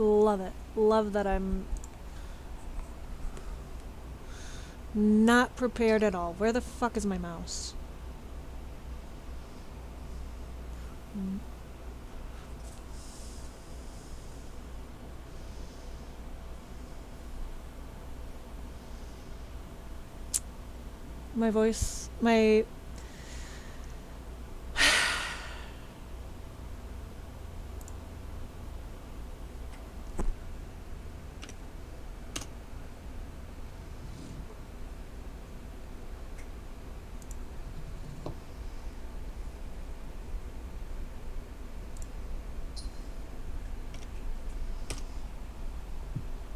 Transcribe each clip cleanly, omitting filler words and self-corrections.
Love it. Love that I'm not prepared at all. Where the fuck is my mouse? My voice, my...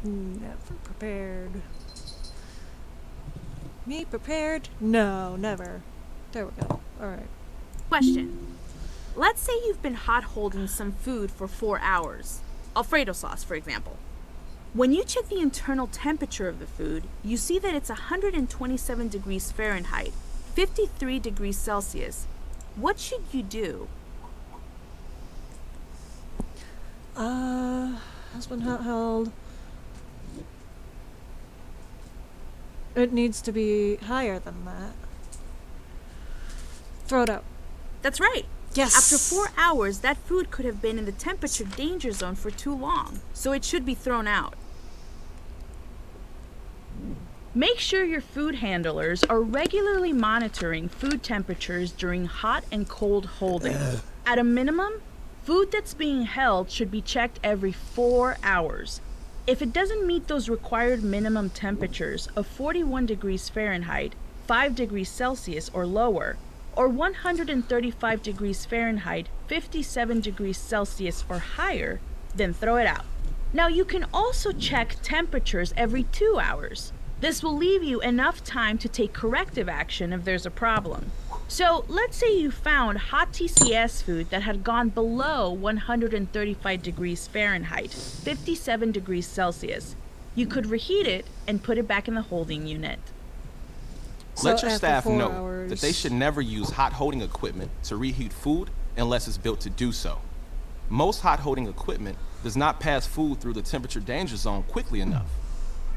Never prepared. Me prepared? No, never. There we go. Alright. Question. Let's say you've been hot holding some food for 4 hours. Alfredo sauce, for example. When you check the internal temperature of the food, you see that it's 127 degrees Fahrenheit, 53 degrees Celsius. What should you do? Has been hot held. It needs to be higher than that. Throw it out. That's right. Yes. After 4 hours, that food could have been in the temperature danger zone for too long, so it should be thrown out. Make sure your food handlers are regularly monitoring food temperatures during hot and cold holding. At a minimum, food that's being held should be checked every 4 hours. If it doesn't meet those required minimum temperatures of 41 degrees Fahrenheit, 5 degrees Celsius or lower, or 135 degrees Fahrenheit, 57 degrees Celsius or higher, then throw it out. Now you can also check temperatures every 2 hours. This will leave you enough time to take corrective action if there's a problem. So let's say you found hot TCS food that had gone below 135 degrees Fahrenheit, 57 degrees Celsius. You could reheat it and put it back in the holding unit. Let your staff after 4 know hours. that they should never use hot holding equipment to reheat food unless it's built to do so. Most hot holding equipment does not pass food through the temperature danger zone quickly enough.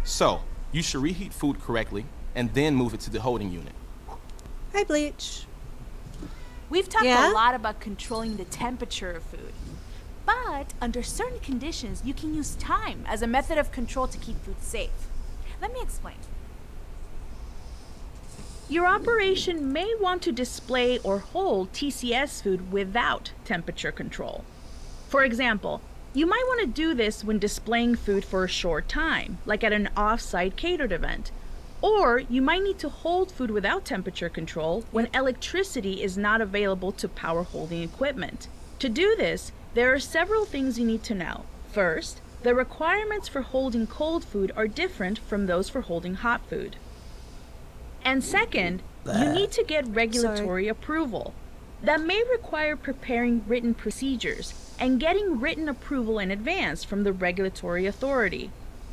So, you should reheat food correctly and then move it to the holding unit. Hi, Bleach. We've talked Yeah? a lot about controlling the temperature of food. But under certain conditions, you can use time as a method of control to keep food safe. Let me explain. Your operation may want to display or hold TCS food without temperature control. For example, you might want to do this when displaying food for a short time, like at an off-site catered event. Or you might need to hold food without temperature control when electricity is not available to power holding equipment. To do this, there are several things you need to know. First, the requirements for holding cold food are different from those for holding hot food. And second, you need to get regulatory approval. That may require preparing written procedures and getting written approval in advance from the regulatory authority.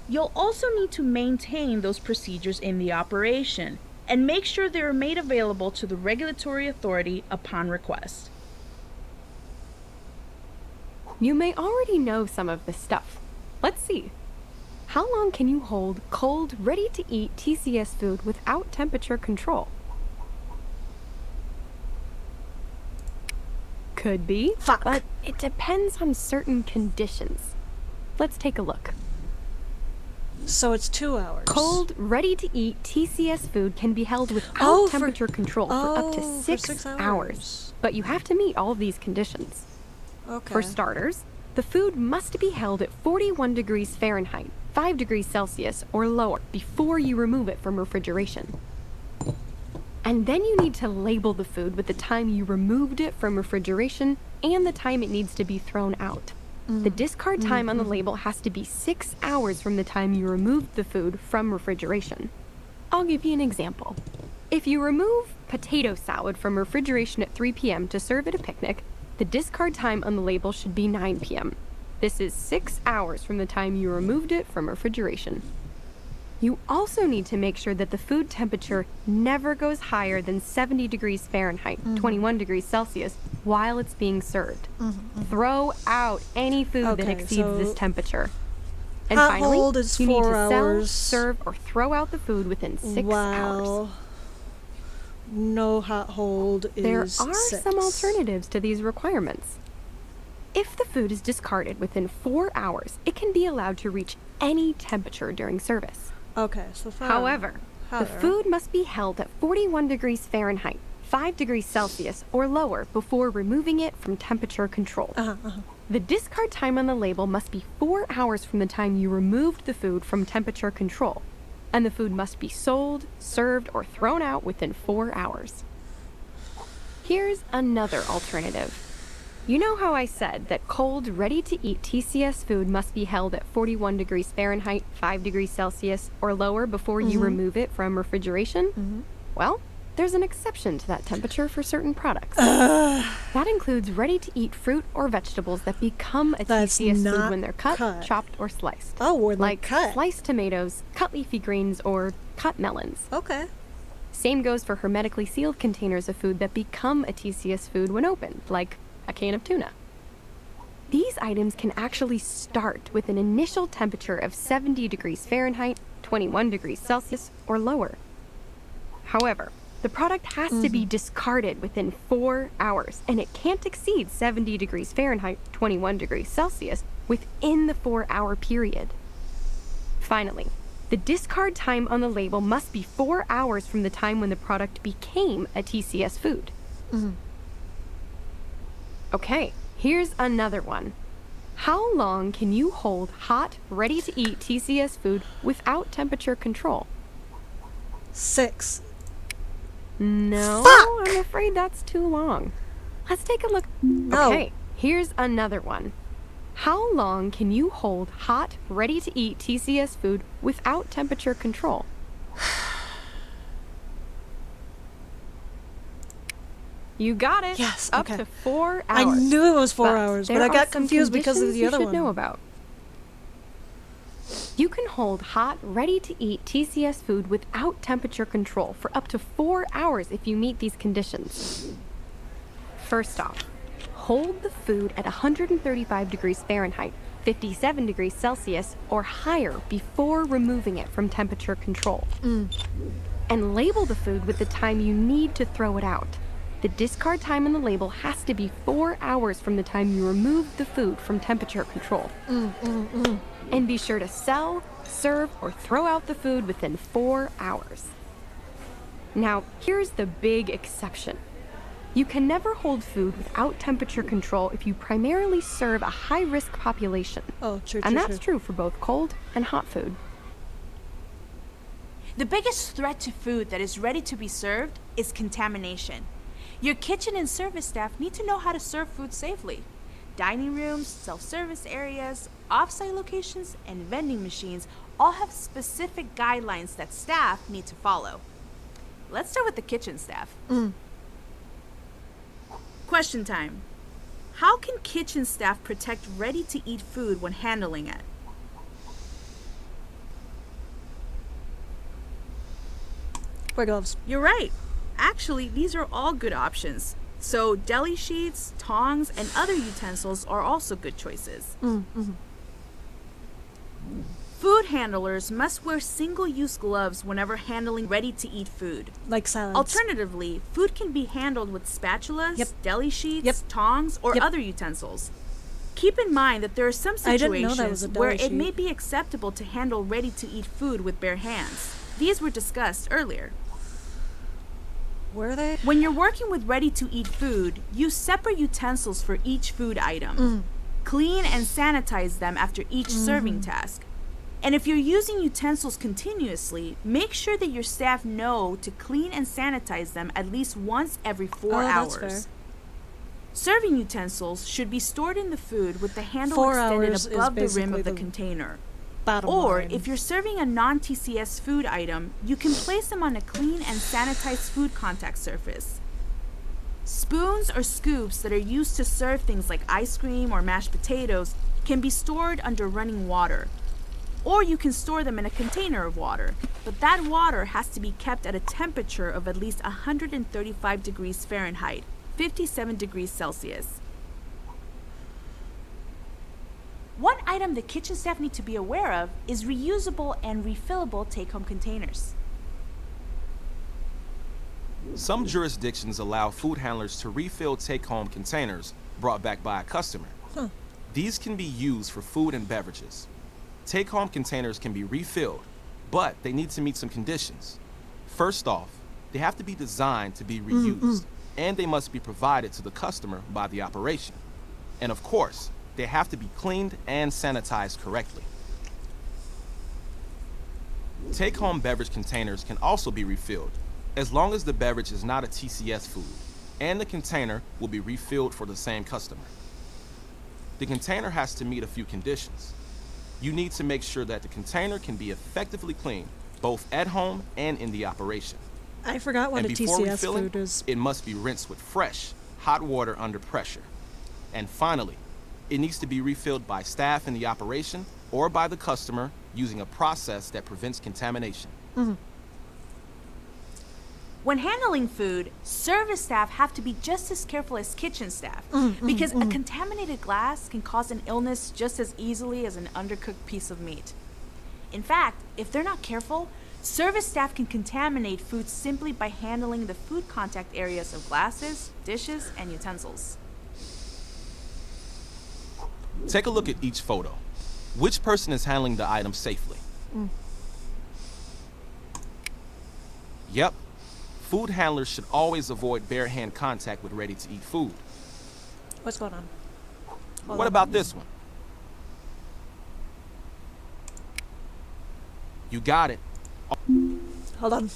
You'll also need to maintain those procedures in the operation and make sure they are made available to the regulatory authority upon request. You may already know some of this stuff. Let's see. How long can you hold cold, ready-to-eat TCS food without temperature control? Could be, Fuck. but it depends on certain conditions. Let's take a look. So it's 2 hours. Cold, ready-to-eat TCS food can be held without Oh, temperature control for up to for 6 hours. But you have to meet all of these conditions. Okay. For starters, the food must be held at 41 degrees Fahrenheit, 5 degrees Celsius or lower before you remove it from refrigeration. And then you need to label the food with the time you removed it from refrigeration and the time it needs to be thrown out. The discard time on the label has to be 6 hours from the time you removed the food from refrigeration. I'll give you an example. If you remove potato salad from refrigeration at 3 p.m. to serve at a picnic, the discard time on the label should be 9 p.m. This is 6 hours from the time you removed it from refrigeration. You also need to make sure that the food temperature never goes higher than 70 degrees Fahrenheit, 21 degrees Celsius, while it's being served. Throw out any food that Okay, exceeds so this temperature. And Hot finally, hold is you need 4 to sell, hours. serve, or throw out the food within 6 hours. Wow. No hot hold is There are 6. some alternatives to these requirements. If the food is discarded within 4 hours, it can be allowed to reach any temperature during service. Okay, so far. However, the food must be held at 41 degrees Fahrenheit, 5 degrees Celsius, or lower before removing it from temperature control. The discard time on the label must be 4 hours from the time you removed the food from temperature control, and the food must be sold, served, or thrown out within 4 hours. Here's another alternative. You know how I said that cold, ready-to-eat TCS food must be held at 41 degrees Fahrenheit, 5 degrees Celsius, or lower before you remove it from refrigeration? Well, there's an exception to that temperature for certain products. That includes ready-to-eat fruit or vegetables that become a TCS food when they're cut, chopped, or sliced. Oh, or like cut. sliced tomatoes, cut leafy greens, or cut melons. Okay. Same goes for hermetically sealed containers of food that become a TCS food when opened, like a can of tuna. These items can actually start with an initial temperature of 70 degrees Fahrenheit, 21 degrees Celsius, or lower. However, the product has to be discarded within 4 hours, and it can't exceed 70 degrees Fahrenheit, 21 degrees Celsius, within the 4-hour period. Finally, the discard time on the label must be 4 hours from the time when the product became a TCS food. Okay, here's another one. How long can you hold hot, ready-to-eat TCS food without temperature control? 6. No, Fuck! I'm afraid that's too long. Let's take a look. No. Okay, here's another one. How long can you hold hot, ready-to-eat TCS food without temperature control? You got it. Yes, Up okay. to 4 I hours. knew it was 4 hours, but there I are got some confused because of conditions the you other should one. know about. You can hold hot, ready-to-eat TCS food without temperature control for up to 4 hours if you meet these conditions. First off, hold the food at 135 degrees Fahrenheit, 57 degrees Celsius, or higher before removing it from temperature control. And label the food with the time you need to throw it out. The discard time on the label has to be 4 hours from the time you remove the food from temperature control. And be sure to sell, serve, or throw out the food within 4 hours. Now, here's the big exception. You can never hold food without temperature control if you primarily serve a high-risk population. Oh, true, And that's true for both cold and hot food. The biggest threat to food that is ready to be served is contamination. Your kitchen and service staff need to know how to serve food safely. Dining rooms, self-service areas, off-site locations, and vending machines all have specific guidelines that staff need to follow. Let's start with the kitchen staff. Question time. How can kitchen staff protect ready-to-eat food when handling it? Wear gloves. You're right. Actually, these are all good options. So deli sheets, tongs, and other utensils are also good choices. Food handlers must wear single-use gloves whenever handling ready-to-eat food. Like salads. Alternatively, food can be handled with spatulas, deli sheets, tongs, or other utensils. Keep in mind that there are some I didn't know that was situations a where deli it may sheet. be acceptable to handle ready-to-eat food with bare hands. These were discussed earlier. Were they? When you're working with ready-to-eat food, use separate utensils for each food item. Clean and sanitize them after each serving task. And if you're using utensils continuously, make sure that your staff know to clean and sanitize them at least once every 4 hours. That's fair. Serving utensils should be stored in the food with the handle 4 extended hours is above the rim basically of the the container. Bottom Or, line. if you're serving a non-TCS food item, you can place them on a clean and sanitized food contact surface. Spoons or scoops that are used to serve things like ice cream or mashed potatoes can be stored under running water. Or you can store them in a container of water, but that water has to be kept at a temperature of at least 135 degrees Fahrenheit, 57 degrees Celsius. One item the kitchen staff need to be aware of is reusable and refillable take-home containers. Some jurisdictions allow food handlers to refill take-home containers brought back by a customer. These can be used for food and beverages. Take-home containers can be refilled, but they need to meet some conditions. First off, they have to be designed to be reused, and they must be provided to the customer by the operation. And of course, they have to be cleaned and sanitized correctly. Take-home beverage containers can also be refilled, as long as the beverage is not a TCS food, and the container will be refilled for the same customer. The container has to meet a few conditions. You need to make sure that the container can be effectively cleaned, both at home and in the operation. I forgot what And a before TCS refilling, food is. it must be rinsed with fresh, hot water under pressure. And finally, it needs to be refilled by staff in the operation or by the customer using a process that prevents contamination. When handling food, service staff have to be just as careful as kitchen staff because a contaminated glass can cause an illness just as easily as an undercooked piece of meat. In fact, if they're not careful, service staff can contaminate food simply by handling the food contact areas of glasses, dishes, and utensils. Take a look at each photo. Which person is handling the item safely? Yep. Food handlers should always avoid bare hand contact with ready-to-eat food. What's going on? Hold What on. about this one? You got it. Hold on.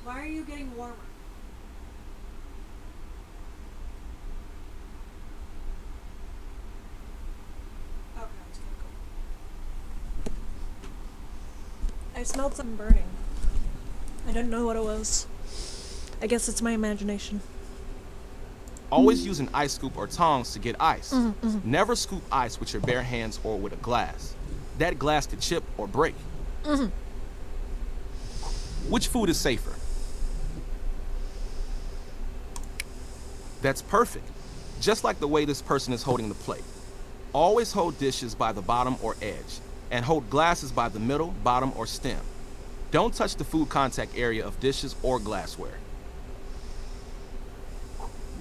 Why are you getting warmer? Okay, it's gonna go. I smelled something burning. I didn't know what it was. I guess it's my imagination. Always use an ice scoop or tongs to get ice. Never scoop ice with your bare hands or with a glass. That glass could chip or break. Which food is safer? That's perfect. Just like the way this person is holding the plate. Always hold dishes by the bottom or edge, and hold glasses by the middle, bottom, or stem. Don't touch the food contact area of dishes or glassware.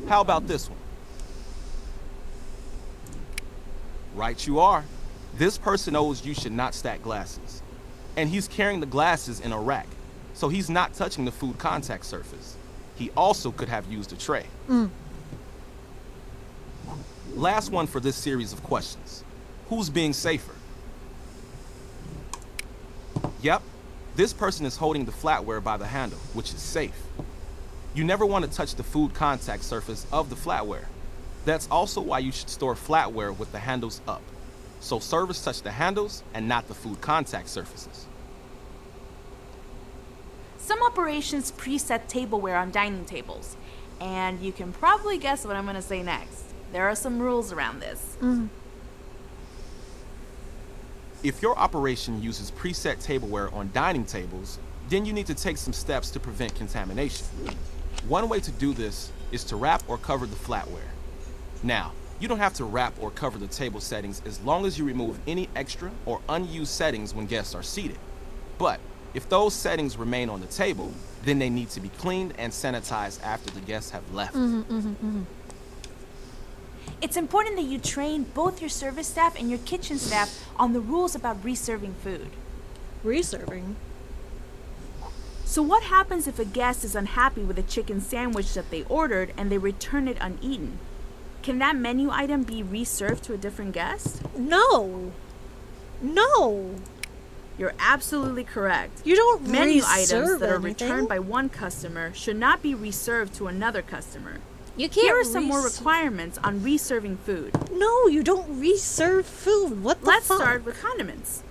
How about this one? Right you are. This person knows you should not stack glasses. And he's carrying the glasses in a rack, so he's not touching the food contact surface. He also could have used a tray. Last one for this series of questions. Who's being safer? Yep, this person is holding the flatware by the handle, which is safe. You never want to touch the food contact surface of the flatware. That's also why you should store flatware with the handles up. So servers touch the handles and not the food contact surfaces. Some operations preset tableware on dining tables, and you can probably guess what I'm going to say next. There are some rules around this. If your operation uses preset tableware on dining tables, then you need to take some steps to prevent contamination. One way to do this is to wrap or cover the flatware. Now, you don't have to wrap or cover the table settings as long as you remove any extra or unused settings when guests are seated. But if those settings remain on the table, then they need to be cleaned and sanitized after the guests have left. It's important that you train both your service staff and your kitchen staff on the rules about reserving food. Reserving? So what happens if a guest is unhappy with a chicken sandwich that they ordered and they return it uneaten? Can that menu item be reserved to a different guest? No! No! You're absolutely correct. You don't Menu items reserve that are anything. returned by one customer should not be reserved to another customer. You can't. Here are some more requirements on reserving food. No, you don't reserve food. What the Let's fuck? start with condiments.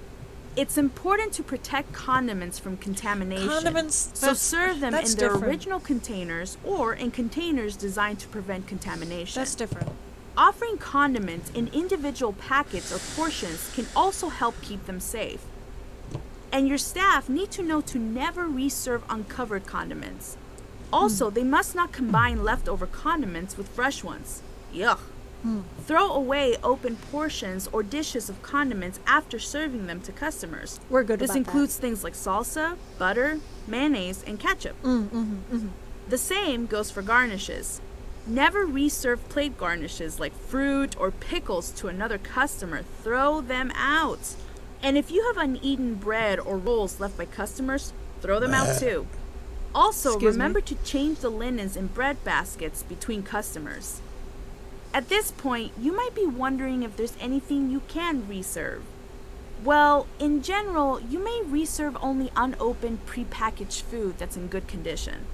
It's important to protect condiments from contamination. Condiments. So serve them in that's their different. original containers or in containers designed to prevent contamination. That's different. Offering condiments in individual packets or portions can also help keep them safe. And your staff need to know to never reserve uncovered condiments. Also, they must not combine leftover condiments with fresh ones. Yuck. Throw away open portions or dishes of condiments after serving them to customers. We're good This about includes things like salsa, butter, mayonnaise, and ketchup. The same goes for garnishes. Never reserve plate garnishes like fruit or pickles to another customer. Throw them out. And if you have uneaten bread or rolls left by customers, throw them out too. Also, Excuse me. remember to change the linens in bread baskets between customers. At this point, you might be wondering if there's anything you can reserve. Well, in general, you may reserve only unopened prepackaged food that's in good condition.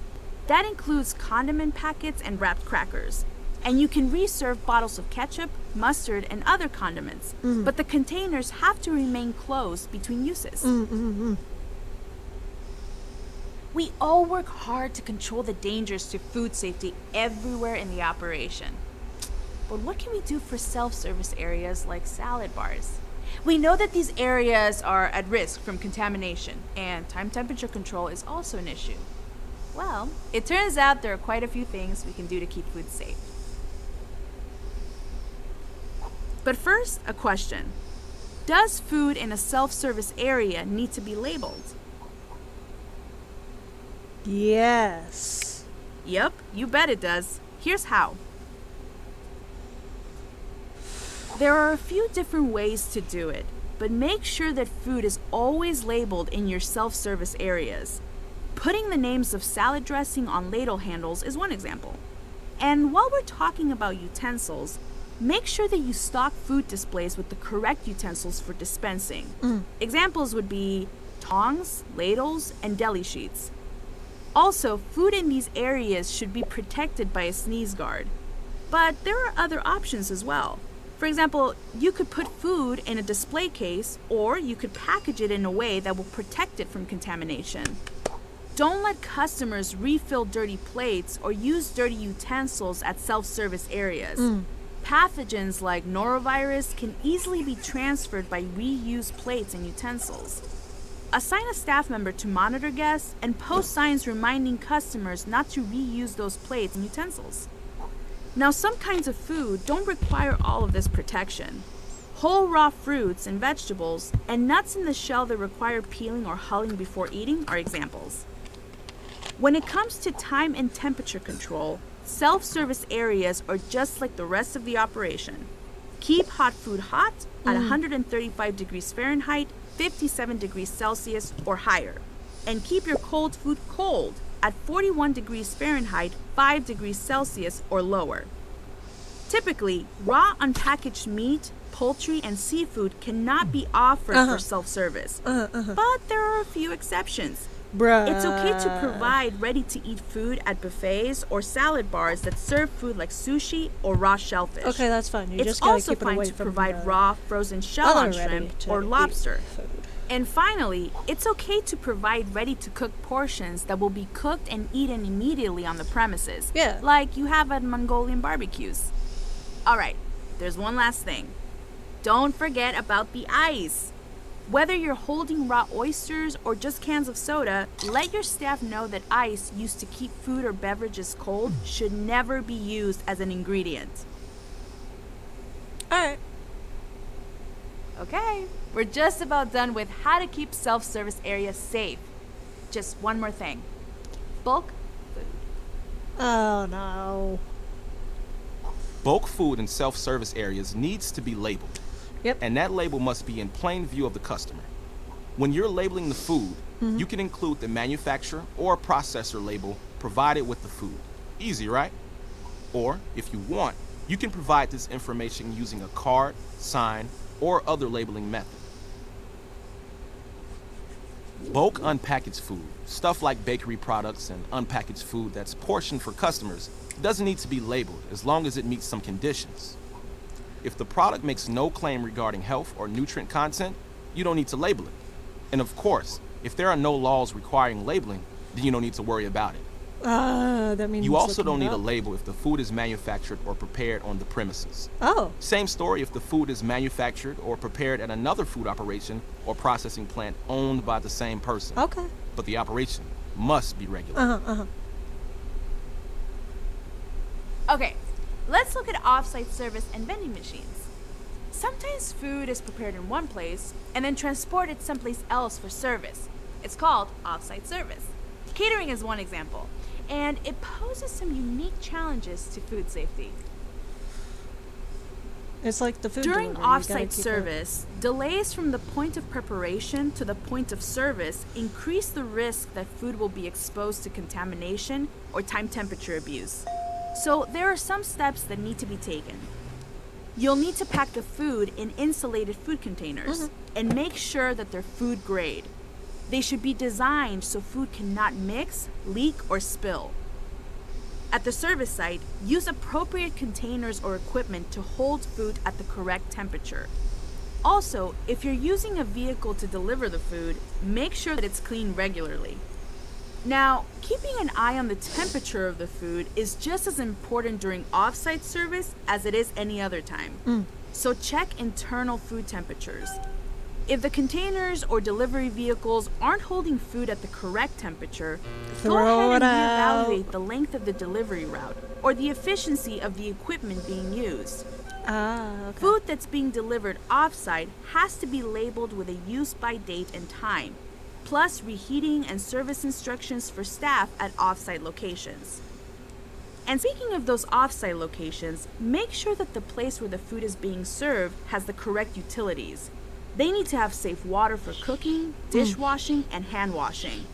That includes condiment packets and wrapped crackers. And you can reserve bottles of ketchup, mustard, and other condiments, but the containers have to remain closed between uses. We all work hard to control the dangers to food safety everywhere in the operation. But what can we do for self-service areas like salad bars? We know that these areas are at risk from contamination, and time temperature control is also an issue. Well, it turns out there are quite a few things we can do to keep food safe. But first, a question. Does food in a self-service area need to be labeled? Yes. Yep, you bet it does. Here's how. There are a few different ways to do it, but make sure that food is always labeled in your self-service areas. Putting the names of salad dressing on ladle handles is one example. And while we're talking about utensils, make sure that you stock food displays with the correct utensils for dispensing. Examples would be tongs, ladles, and deli sheets. Also, food in these areas should be protected by a sneeze guard. But there are other options as well. For example, you could put food in a display case, or you could package it in a way that will protect it from contamination. Don't let customers refill dirty plates or use dirty utensils at self-service areas. Pathogens like norovirus can easily be transferred by reused plates and utensils. Assign a staff member to monitor guests and post signs reminding customers not to reuse those plates and utensils. Now, some kinds of food don't require all of this protection. Whole raw fruits and vegetables and nuts in the shell that require peeling or hulling before eating are examples. When it comes to time and temperature control, self-service areas are just like the rest of the operation. Keep hot food hot at 135 degrees Fahrenheit, 57 degrees Celsius or higher. And keep your cold food cold at 41 degrees Fahrenheit, 5 degrees Celsius or lower. Typically, raw unpackaged meat, poultry, and seafood cannot be offered for self-service. But there are a few exceptions. Bruh. It's okay to provide ready-to-eat food at buffets or salad bars that serve food like sushi or raw shellfish. Okay, that's fine. You It's just gotta also keep it fine away to from provide the raw, frozen shell on other shrimp ready-to-eat or lobster. food. And finally, it's okay to provide ready-to-cook portions that will be cooked and eaten immediately on the premises, Yeah. like you have at Mongolian barbecues. Alright, there's one last thing. Don't forget about the ice. Whether you're holding raw oysters or just cans of soda, let your staff know that ice used to keep food or beverages cold should never be used as an ingredient. Alright. Okay, we're just about done with how to keep self-service areas safe. Just one more thing. Bulk food. Oh no. Bulk food in self-service areas needs to be labeled. Yep. And that label must be in plain view of the customer. When you're labeling the food, you can include the manufacturer or processor label provided with the food. Easy, right? Or, if you want, you can provide this information using a card, sign, or other labeling method. Bulk unpackaged food, stuff like bakery products and unpackaged food that's portioned for customers, doesn't need to be labeled as long as it meets some conditions. If the product makes no claim regarding health or nutrient content, you don't need to label it. And of course, if there are no laws requiring labeling, then you don't need to worry about it. That means You also looking don't it need a up. label if the food is manufactured or prepared on the premises. Oh, Same story if the food is manufactured or prepared at another food operation or processing plant owned by the same person. okay. But the operation must be regular. Uh-huh. Okay, let's look at off-site service and vending machines. Sometimes food is prepared in one place and then transported someplace else for service. It's called off-site service. Catering is one example, and it poses some unique challenges to food safety. It's like the food During delivery, you gotta off-site keep service, delays from the point of preparation to the point of service increase the risk that food will be exposed to contamination or time temperature abuse. So there are some steps that need to be taken. You'll need to pack the food in insulated food containers and make sure that they're food grade. They should be designed so food cannot mix, leak, or spill. At the service site, use appropriate containers or equipment to hold food at the correct temperature. Also, if you're using a vehicle to deliver the food, make sure that it's cleaned regularly. Now, keeping an eye on the temperature of the food is just as important during off-site service as it is any other time. So check internal food temperatures. If the containers or delivery vehicles aren't holding food at the correct temperature, go Throw ahead it and out. reevaluate the length of the delivery route or the efficiency of the equipment being used. Okay. Food that's being delivered off-site has to be labeled with a use-by date and time, plus reheating and service instructions for staff at off-site locations. And speaking of those off-site locations, make sure that the place where the food is being served has the correct utilities. They need to have safe water for cooking, dishwashing, and hand washing.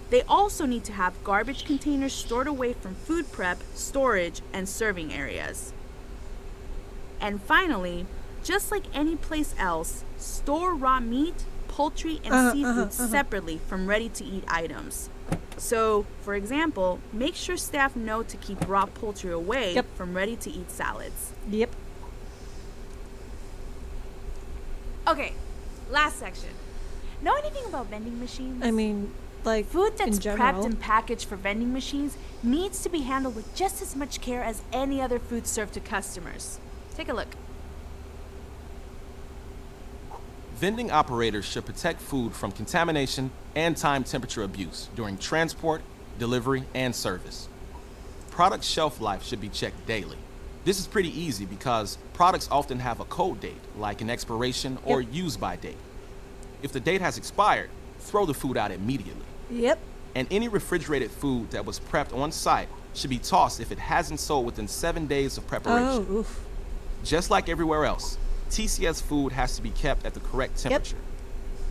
They also need to have garbage containers stored away from food prep, storage, and serving areas. And finally, just like any place else, store raw meat, poultry, and seafood separately from ready-to-eat items. So, for example, make sure staff know to keep raw poultry away Yep. from ready-to-eat salads. Yep. Okay, last section. Know anything about vending machines? I mean, like, Food that's in general. prepped and packaged for vending machines needs to be handled with just as much care as any other food served to customers. Take a look. Vending operators should protect food from contamination and time temperature abuse during transport, delivery, and service. Product shelf life should be checked daily. This is pretty easy because products often have a code date, like an expiration or use by date. If the date has expired, throw the food out immediately. Yep. And any refrigerated food that was prepped on site should be tossed if it hasn't sold within 7 days of preparation. Oh, oof. Just like everywhere else, TCS food has to be kept at the correct temperature.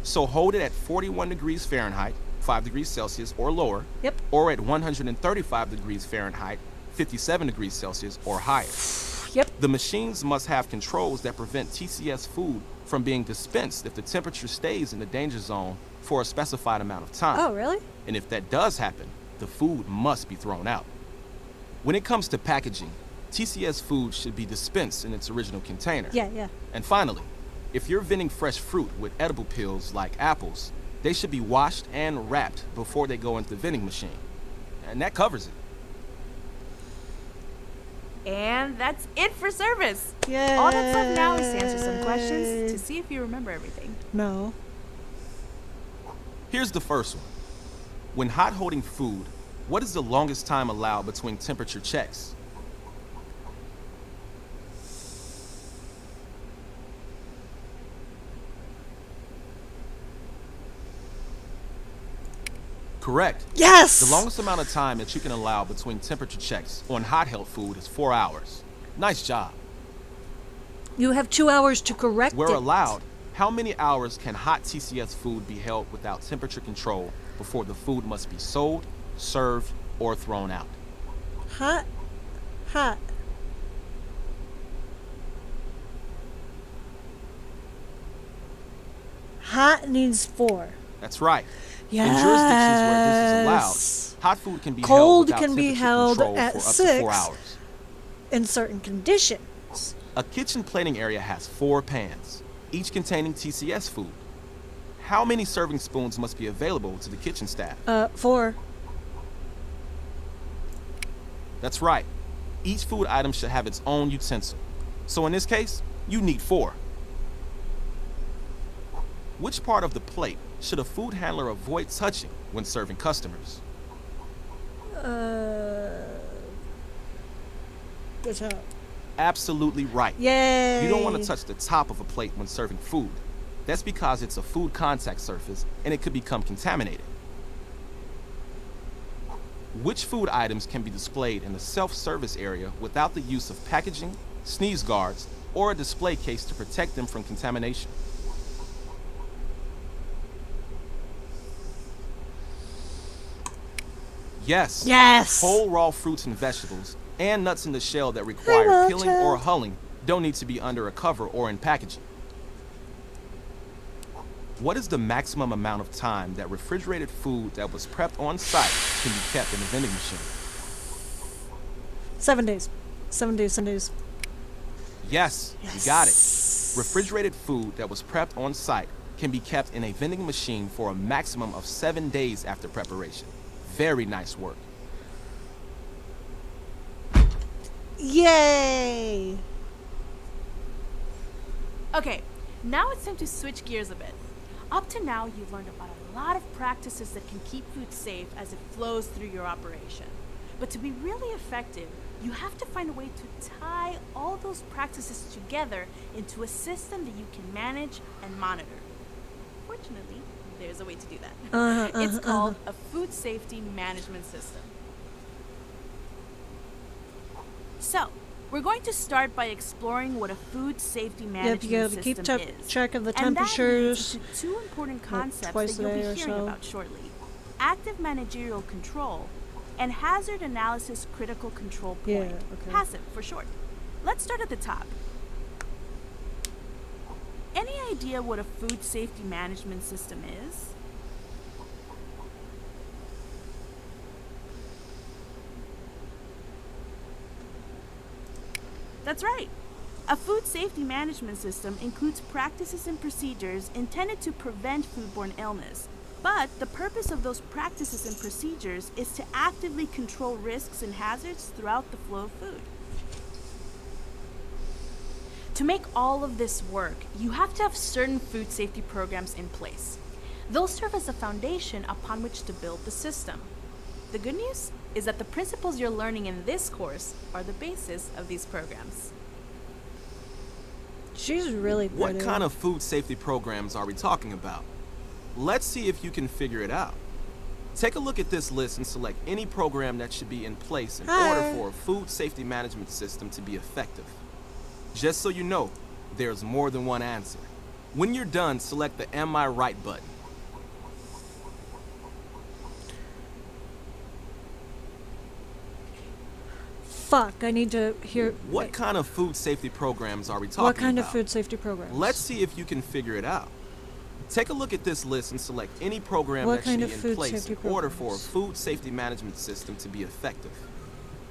So hold it at 41 degrees Fahrenheit, 5 degrees Celsius or lower, Yep. or at 135 degrees Fahrenheit, 57 degrees Celsius or higher. Yep. The machines must have controls that prevent TCS food from being dispensed if the temperature stays in the danger zone for a specified amount of time. Oh, really? And if that does happen, the food must be thrown out. When it comes to packaging, TCS food should be dispensed in its original container. Yeah. And finally, if you're vending fresh fruit with edible peels like apples, they should be washed and wrapped before they go into the vending machine. And that covers it. And that's it for service. Yeah. All that's left now is to answer some questions to see if you remember everything. No. Here's the first one. When hot holding food, what is the longest time allowed between temperature checks? Correct. Yes! The longest amount of time that you can allow between temperature checks on hot held food is 4 hours. Nice job. You have 2 hours to correct Where it. allowed, how many hours can hot TCS food be held without temperature control before the food must be sold, served, or thrown out? Hot. Hot needs 4. That's right. In jurisdictions where this is allowed, Yes. hot food can be held Cold without can be temperature held control at for up to 6. 4 hours. In certain conditions. A kitchen plating area has 4 pans, each containing TCS food. How many serving spoons must be available to the kitchen staff? 4. That's right. Each food item should have its own utensil. So in this case, you need 4. Which part of the plate should a food handler avoid touching when serving customers? The top. Absolutely right. Yay! You don't want to touch the top of a plate when serving food. That's because it's a food contact surface and it could become contaminated. Which food items can be displayed in the self-service area without the use of packaging, sneeze guards, or a display case to protect them from contamination? Yes. Yes. Whole raw fruits and vegetables and nuts in the shell that require peeling or hulling don't need to be under a cover or in packaging. What is the maximum amount of time that refrigerated food that was prepped on site can be kept in a vending machine? 7 days. 7 days, 7 days. Yes, you got it. Refrigerated food that was prepped on site can be kept in a vending machine for a maximum of 7 days after preparation. Very nice work. Yay! Okay, now it's time to switch gears a bit. Up to now, you've learned about a lot of practices that can keep food safe as it flows through your operation. But to be really effective, you have to find a way to tie all those practices together into a system that you can manage and monitor. Fortunately, there's a way to do that. It's called a food safety management system. So, we're going to start by exploring what a food safety management you gotta system keep is. track of the And that temperatures. leads into 2 important concepts twice that you'll a be day or hearing so. about shortly. Active managerial control and hazard analysis critical control point. okay. HACCP for short. Let's start at the top. Any idea what a food safety management system is? That's right. A food safety management system includes practices and procedures intended to prevent foodborne illness. But the purpose of those practices and procedures is to actively control risks and hazards throughout the flow of food. To make all of this work, you have to have certain food safety programs in place. They'll serve as a foundation upon which to build the system. The good news is that the principles you're learning in this course are the basis of these programs. She's really pretty. What kind of food safety programs are we talking about? Let's see if you can figure it out. Take a look at this list and select any program that should be in place in order for a food safety management system to be effective. Just so you know, there's more than one answer. When you're done, select the Am I Right button. Fuck, I need to hear. What kind of food safety programs are we talking about? What kind of food safety programs? Let's see if you can figure it out. Take a look at this list and select any program What that should kind be of in food place safety in order for a programs? food safety management system to be effective.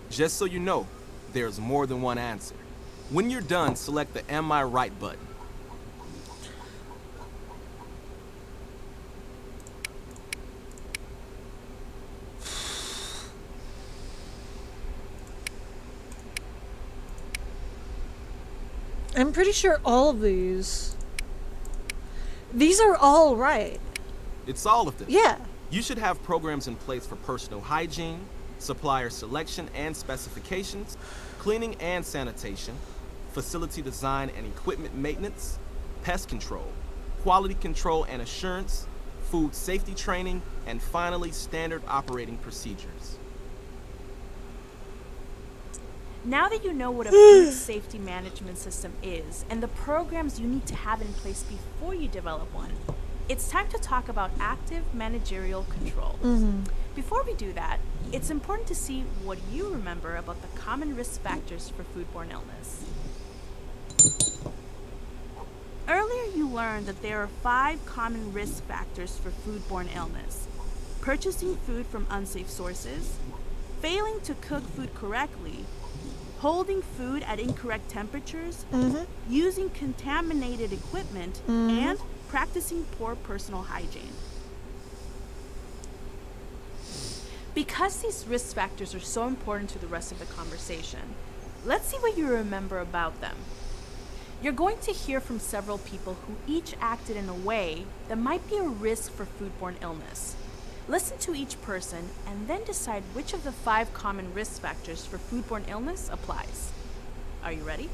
Just so you know, there's more than one answer. When you're done, select the Am I Right button. I'm pretty sure all of these. These are all right. It's all of them. Yeah. You should have programs in place for personal hygiene, supplier selection and specifications, cleaning and sanitation, facility design and equipment maintenance, pest control, quality control and assurance, food safety training, and finally, standard operating procedures. Now that you know what a food safety management system is and the programs you need to have in place before you develop one, it's time to talk about active managerial control. Before we do that, it's important to see what you remember about the common risk factors for foodborne illness. Earlier, you learned that there are 5 common risk factors for foodborne illness: purchasing food from unsafe sources, failing to cook food correctly, holding food at incorrect temperatures, using contaminated equipment, and practicing poor personal hygiene. Because these risk factors are so important to the rest of the conversation, let's see what you remember about them. You're going to hear from several people who each acted in a way that might be a risk for foodborne illness. Listen to each person and then decide which of the 5 common risk factors for foodborne illness applies. Are you ready?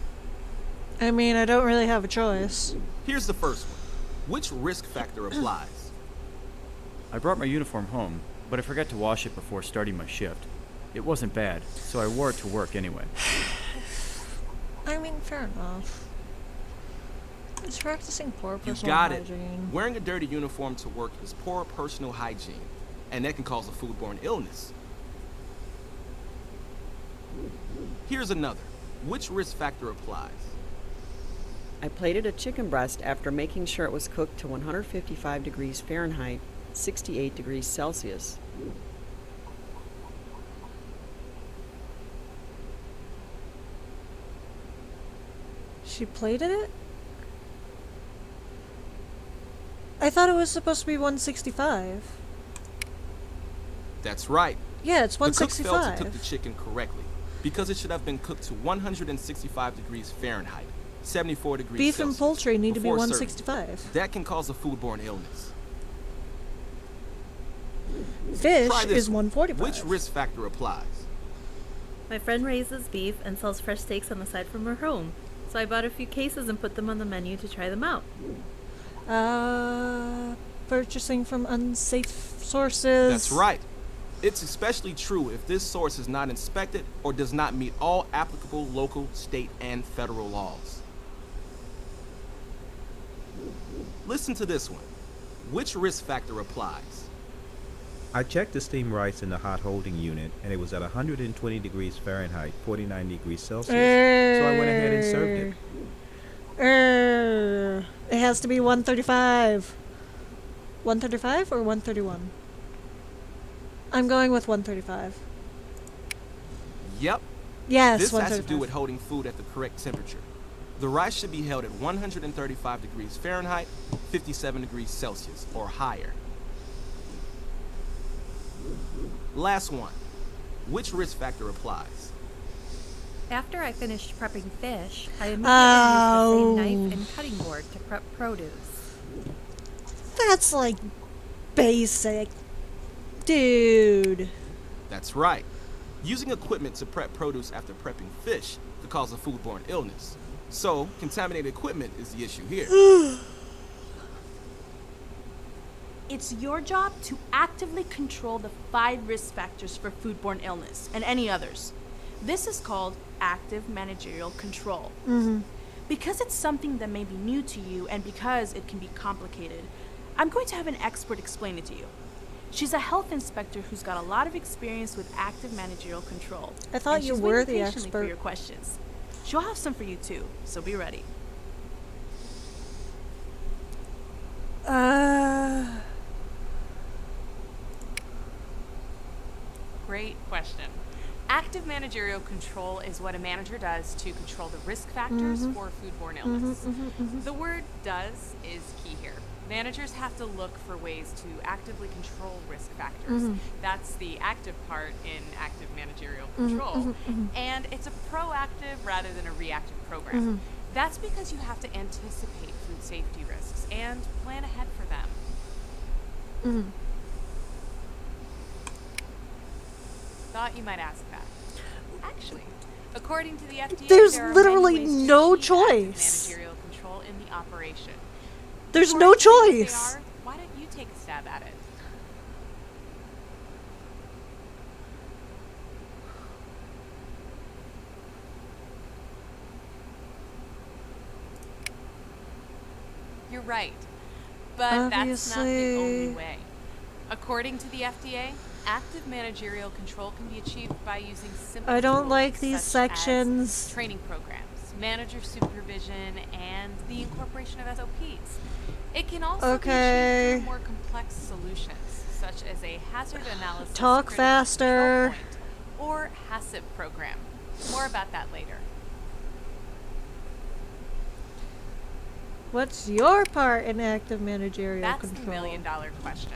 I mean, I don't really have a choice. Here's the first one. Which risk factor applies? I brought my uniform home, but I forgot to wash it before starting my shift. It wasn't bad, so I wore it to work anyway. I mean, fair enough. It's practicing poor You personal got it. hygiene. Wearing a dirty uniform to work is poor personal hygiene, and that can cause a foodborne illness. Here's another. Which risk factor applies? I plated a chicken breast after making sure it was cooked to 155 degrees Fahrenheit, 68 degrees Celsius. She plated it? I thought it was supposed to be 165. That's right. Yeah, it's The cook failed to 165. cook the chicken correctly because it should have been cooked to 165 degrees Fahrenheit, 74 degrees Beef Celsius. and poultry need to be before serving. 165. That can cause a foodborne illness. Fish Try this is one. 145. Which risk factor applies? My friend raises beef and sells fresh steaks on the side from her home, so I bought a few cases and put them on the menu to try them out. Purchasing from unsafe sources. That's right. It's especially true if this source is not inspected or does not meet all applicable local, state, and federal laws. Listen to this one. Which risk factor applies? I checked the steamed rice in the hot holding unit, and it was at 120 degrees Fahrenheit, 49 degrees Celsius. So I went ahead and served it. It has to be 135. 135 or 131? I'm going with 135. Yep. Yes, This has to 135. do with holding food at the correct temperature. The rice should be held at 135 degrees Fahrenheit, 57 degrees Celsius, or higher. Last one. Which risk factor applies? After I finished prepping fish, I immediately Oh. used the same knife and cutting board to prep produce. That's like basic. Dude. That's right. Using equipment to prep produce after prepping fish could cause a foodborne illness. So, contaminated equipment is the issue here. It's your job to actively control the 5 risk factors for foodborne illness and any others. This is called active managerial control. Because it's something that may be new to you and because it can be complicated, I'm going to have an expert explain it to you. She's a health inspector who's got a lot of experience with active managerial control. I thought and you she's were waiting the patiently for expert. your questions. She'll have some for you too, so be ready. Great question. Active managerial control is what a manager does to control the risk factors for foodborne illness. The word does is key here. Managers have to look for ways to actively control risk factors. That's the active part in active managerial control. And it's a proactive rather than a reactive program. That's because you have to anticipate food safety risks and plan ahead for them. Thought you might ask that. Actually, according to the FDA, There's there are literally many ways to no achieve active choice. managerial control in the operation. There's Before no I tell you what they choice. are, why don't you take a stab at it? You're right, but that's not the only Obviously. way. According to the FDA, active managerial control can be achieved by using simple I don't tools like these such as sections. training programs, manager supervision, and the incorporation of SOPs. It can also be Okay. achieved through more complex solutions, such as a hazard analysis Talk critical faster. control point, or HACCP program. More about that later. What's your part in active managerial That's control? the $1,000,000 question.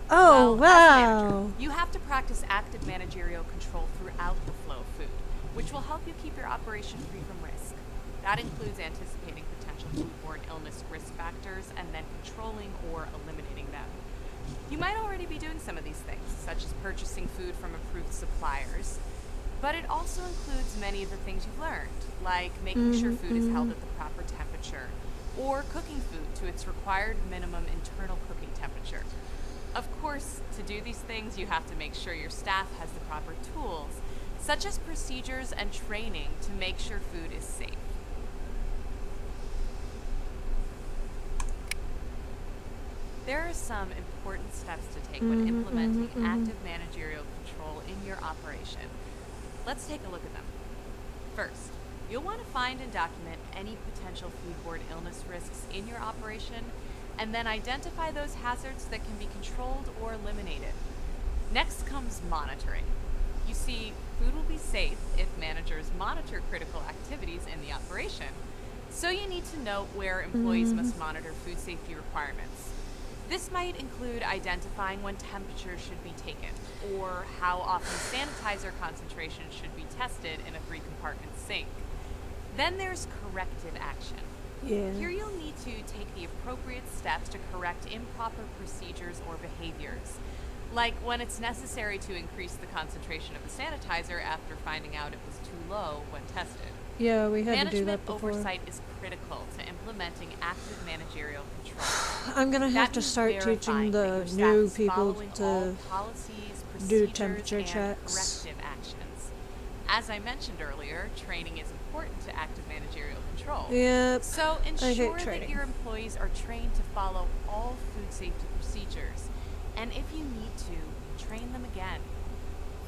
Oh, Well, as a manager, wow. you have to practice active managerial control throughout the flow of food, which will help you keep your operation free from risk. That includes anticipating potential foodborne illness risk factors and then controlling or eliminating them. You might already be doing some of these things, such as purchasing food from approved suppliers, but it also includes many of the things you've learned, like making sure food is held at the proper temperature, or cooking food to its required minimum internal cooking temperature. Of course, to do these things, you have to make sure your staff has the proper tools, such as procedures and training to make sure food is safe. There are some important steps to take when implementing active managerial control in your operation. Let's take a look at them. First, you'll want to find and document any potential foodborne illness risks in your operation, and then identify those hazards that can be controlled or eliminated. Next comes monitoring. You see, food will be safe if managers monitor critical activities in the operation. So you need to note where employees must monitor food safety requirements. This might include identifying when temperature should be taken, or how often sanitizer concentration should be tested in a 3-compartment sink. Then there's corrective action. Yeah. Here you'll need to take the appropriate steps to correct improper procedures or behaviors, like when it's necessary to increase the concentration of the sanitizer after finding out it was too low when tested. Yeah, we had to do Management that before. oversight is critical to implementing active managerial control. I'm gonna have That to means start verifying teaching that the your staff new is people following to all policies, do procedures, temperature and checks. corrective actions. As I mentioned earlier, training is important to active managerial control. Yep. So hate ensure that training. your employees are trained to follow all food safety procedures, and if you need to, train them again.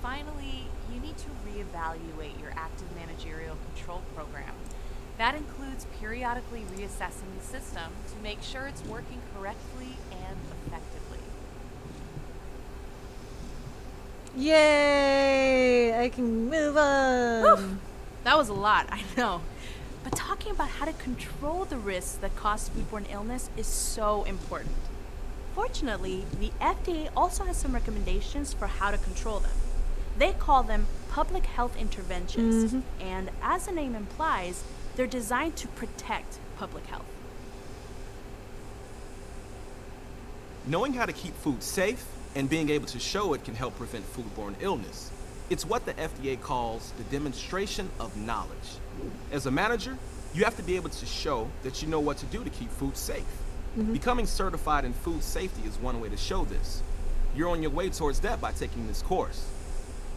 Finally, you need to reevaluate your active managerial control program. That includes periodically reassessing the system to make sure it's working correctly and effectively. Yay! I can move on. Whew. That was a lot, I know. But talking about how to control the risks that cause foodborne illness is so important. Fortunately, the FDA also has some recommendations for how to control them. They call them public health interventions, and as the name implies, they're designed to protect public health. Knowing how to keep food safe and being able to show it can help prevent foodborne illness. It's what the FDA calls the demonstration of knowledge. As a manager, you have to be able to show that you know what to do to keep food safe. Becoming certified in food safety is one way to show this. You're on your way towards that by taking this course.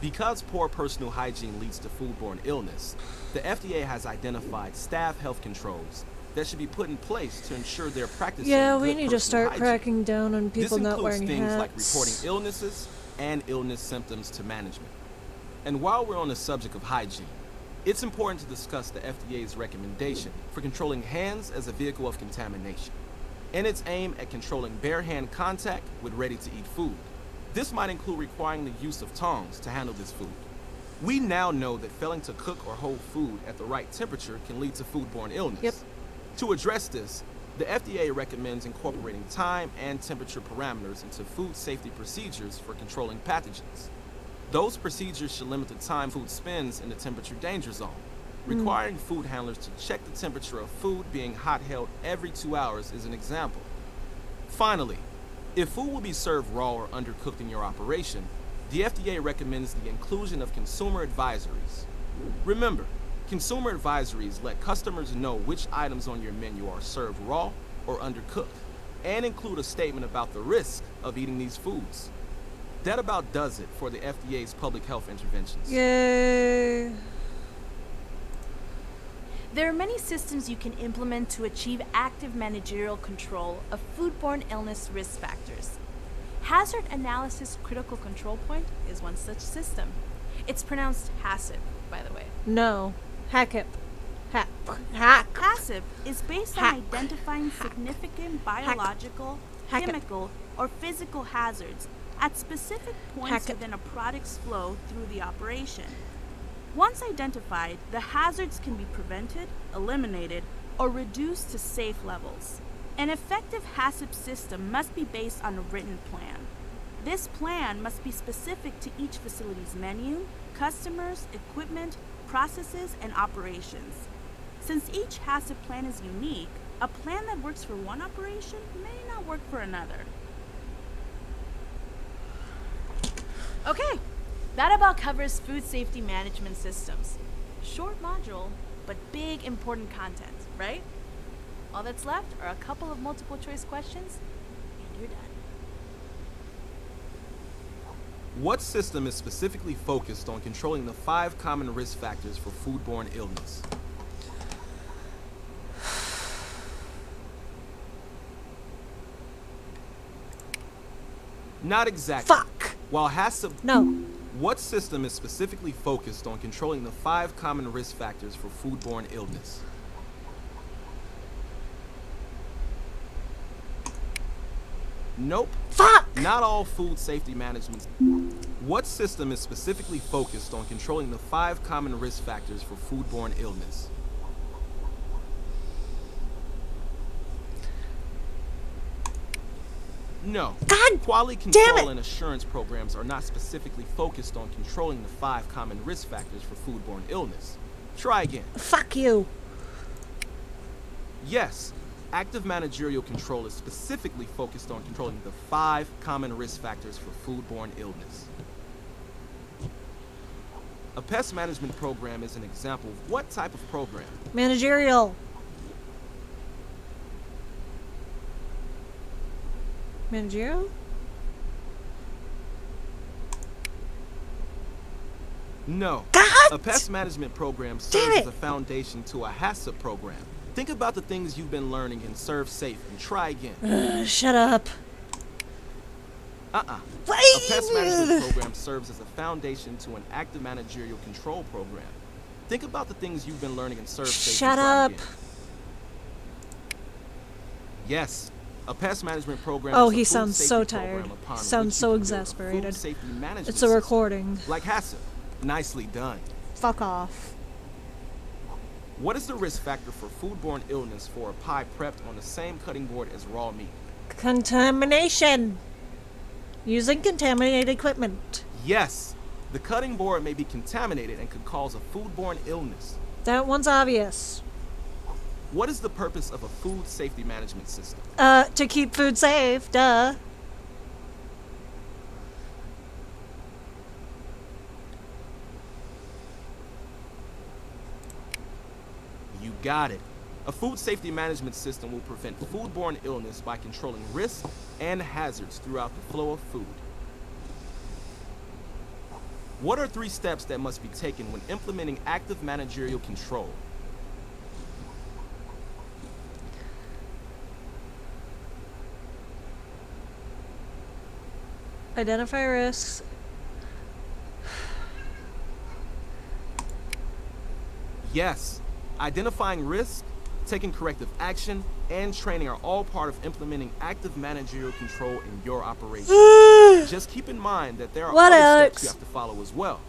Because poor personal hygiene leads to foodborne illness, the FDA has identified staff health controls that should be put in place to ensure they're practicing Yeah, we good need to personal start hygiene. cracking down on people This not includes wearing things hats. like reporting illnesses and illness symptoms to management. And while we're on the subject of hygiene, it's important to discuss the FDA's recommendation for controlling hands as a vehicle of contamination, and its aim at controlling bare hand contact with ready-to-eat food. This might include requiring the use of tongs to handle this food. We now know that failing to cook or hold food at the right temperature can lead to foodborne illness. Yep. To address this, the FDA recommends incorporating time and temperature parameters into food safety procedures for controlling pathogens. Those procedures should limit the time food spends in the temperature danger zone, requiring food handlers to check the temperature of food being hot held every 2 hours is an example. Finally, if food will be served raw or undercooked in your operation, the FDA recommends the inclusion of consumer advisories. Remember, consumer advisories let customers know which items on your menu are served raw or undercooked, and include a statement about the risk of eating these foods. That about does it for the FDA's public health interventions. Yay! There are many systems you can implement to achieve active managerial control of foodborne illness risk factors. Hazard Analysis Critical Control Point is one such system. It's pronounced HACCP, by the way. No. HACCP. Hack. HACCP is based on identifying significant biological, Hack it. chemical, or physical hazards at specific points Hack it. within a product's flow through the operation. Once identified, the hazards can be prevented, eliminated, or reduced to safe levels. An effective HACCP system must be based on a written plan. This plan must be specific to each facility's menu, customers, equipment, processes, and operations. Since each HACCP plan is unique, a plan that works for one operation may not work for another. Okay, that about covers food safety management systems. Short module, but big important content, right? All that's left are a couple of multiple choice questions, and you're done. What system is specifically focused on controlling the 5 common risk factors for foodborne illness? Not exactly. Fuck. While HACCP... No. What system is specifically focused on controlling the 5 common risk factors for foodborne illness? Nope. Fuck. Not all food safety management. What system is specifically focused on controlling the 5 common risk factors for foodborne illness? No. God Quality damn control it. and assurance programs are not specifically focused on controlling the 5 common risk factors for foodborne illness. Try again. Fuck you. Yes, active managerial control is specifically focused on controlling the 5 common risk factors for foodborne illness. A pest management program is an example of what type of program? Managerial. Managerial? No. God! A pest management program Damn serves it. as a foundation to a HACCP program. Think about the things you've been learning in ServSafe and try again. Shut up. A pest management program serves as a foundation to an active managerial control program. Think about the things you've been learning in ServSafe. Shut and try up. again. Yes, a pest management program. Oh, is a he food sounds safety so program tired. upon which Sounds you so can build a exasperated. food safety management It's a system, recording. like HACCP. Nicely done. Fuck off. What is the risk factor for foodborne illness for a pie prepped on the same cutting board as raw meat? Contamination. Using contaminated equipment. Yes, the cutting board may be contaminated and could cause a foodborne illness. That one's obvious. What is the purpose of a food safety management system? To keep food safe, duh. You got it. A food safety management system will prevent foodborne illness by controlling risks and hazards throughout the flow of food. What are 3 steps that must be taken when implementing active managerial control? Identify risks. Yes, identifying risk, taking corrective action, and training are all part of implementing active managerial control in your operation. Just keep in mind that there are What, other Alex? steps you have to follow as well.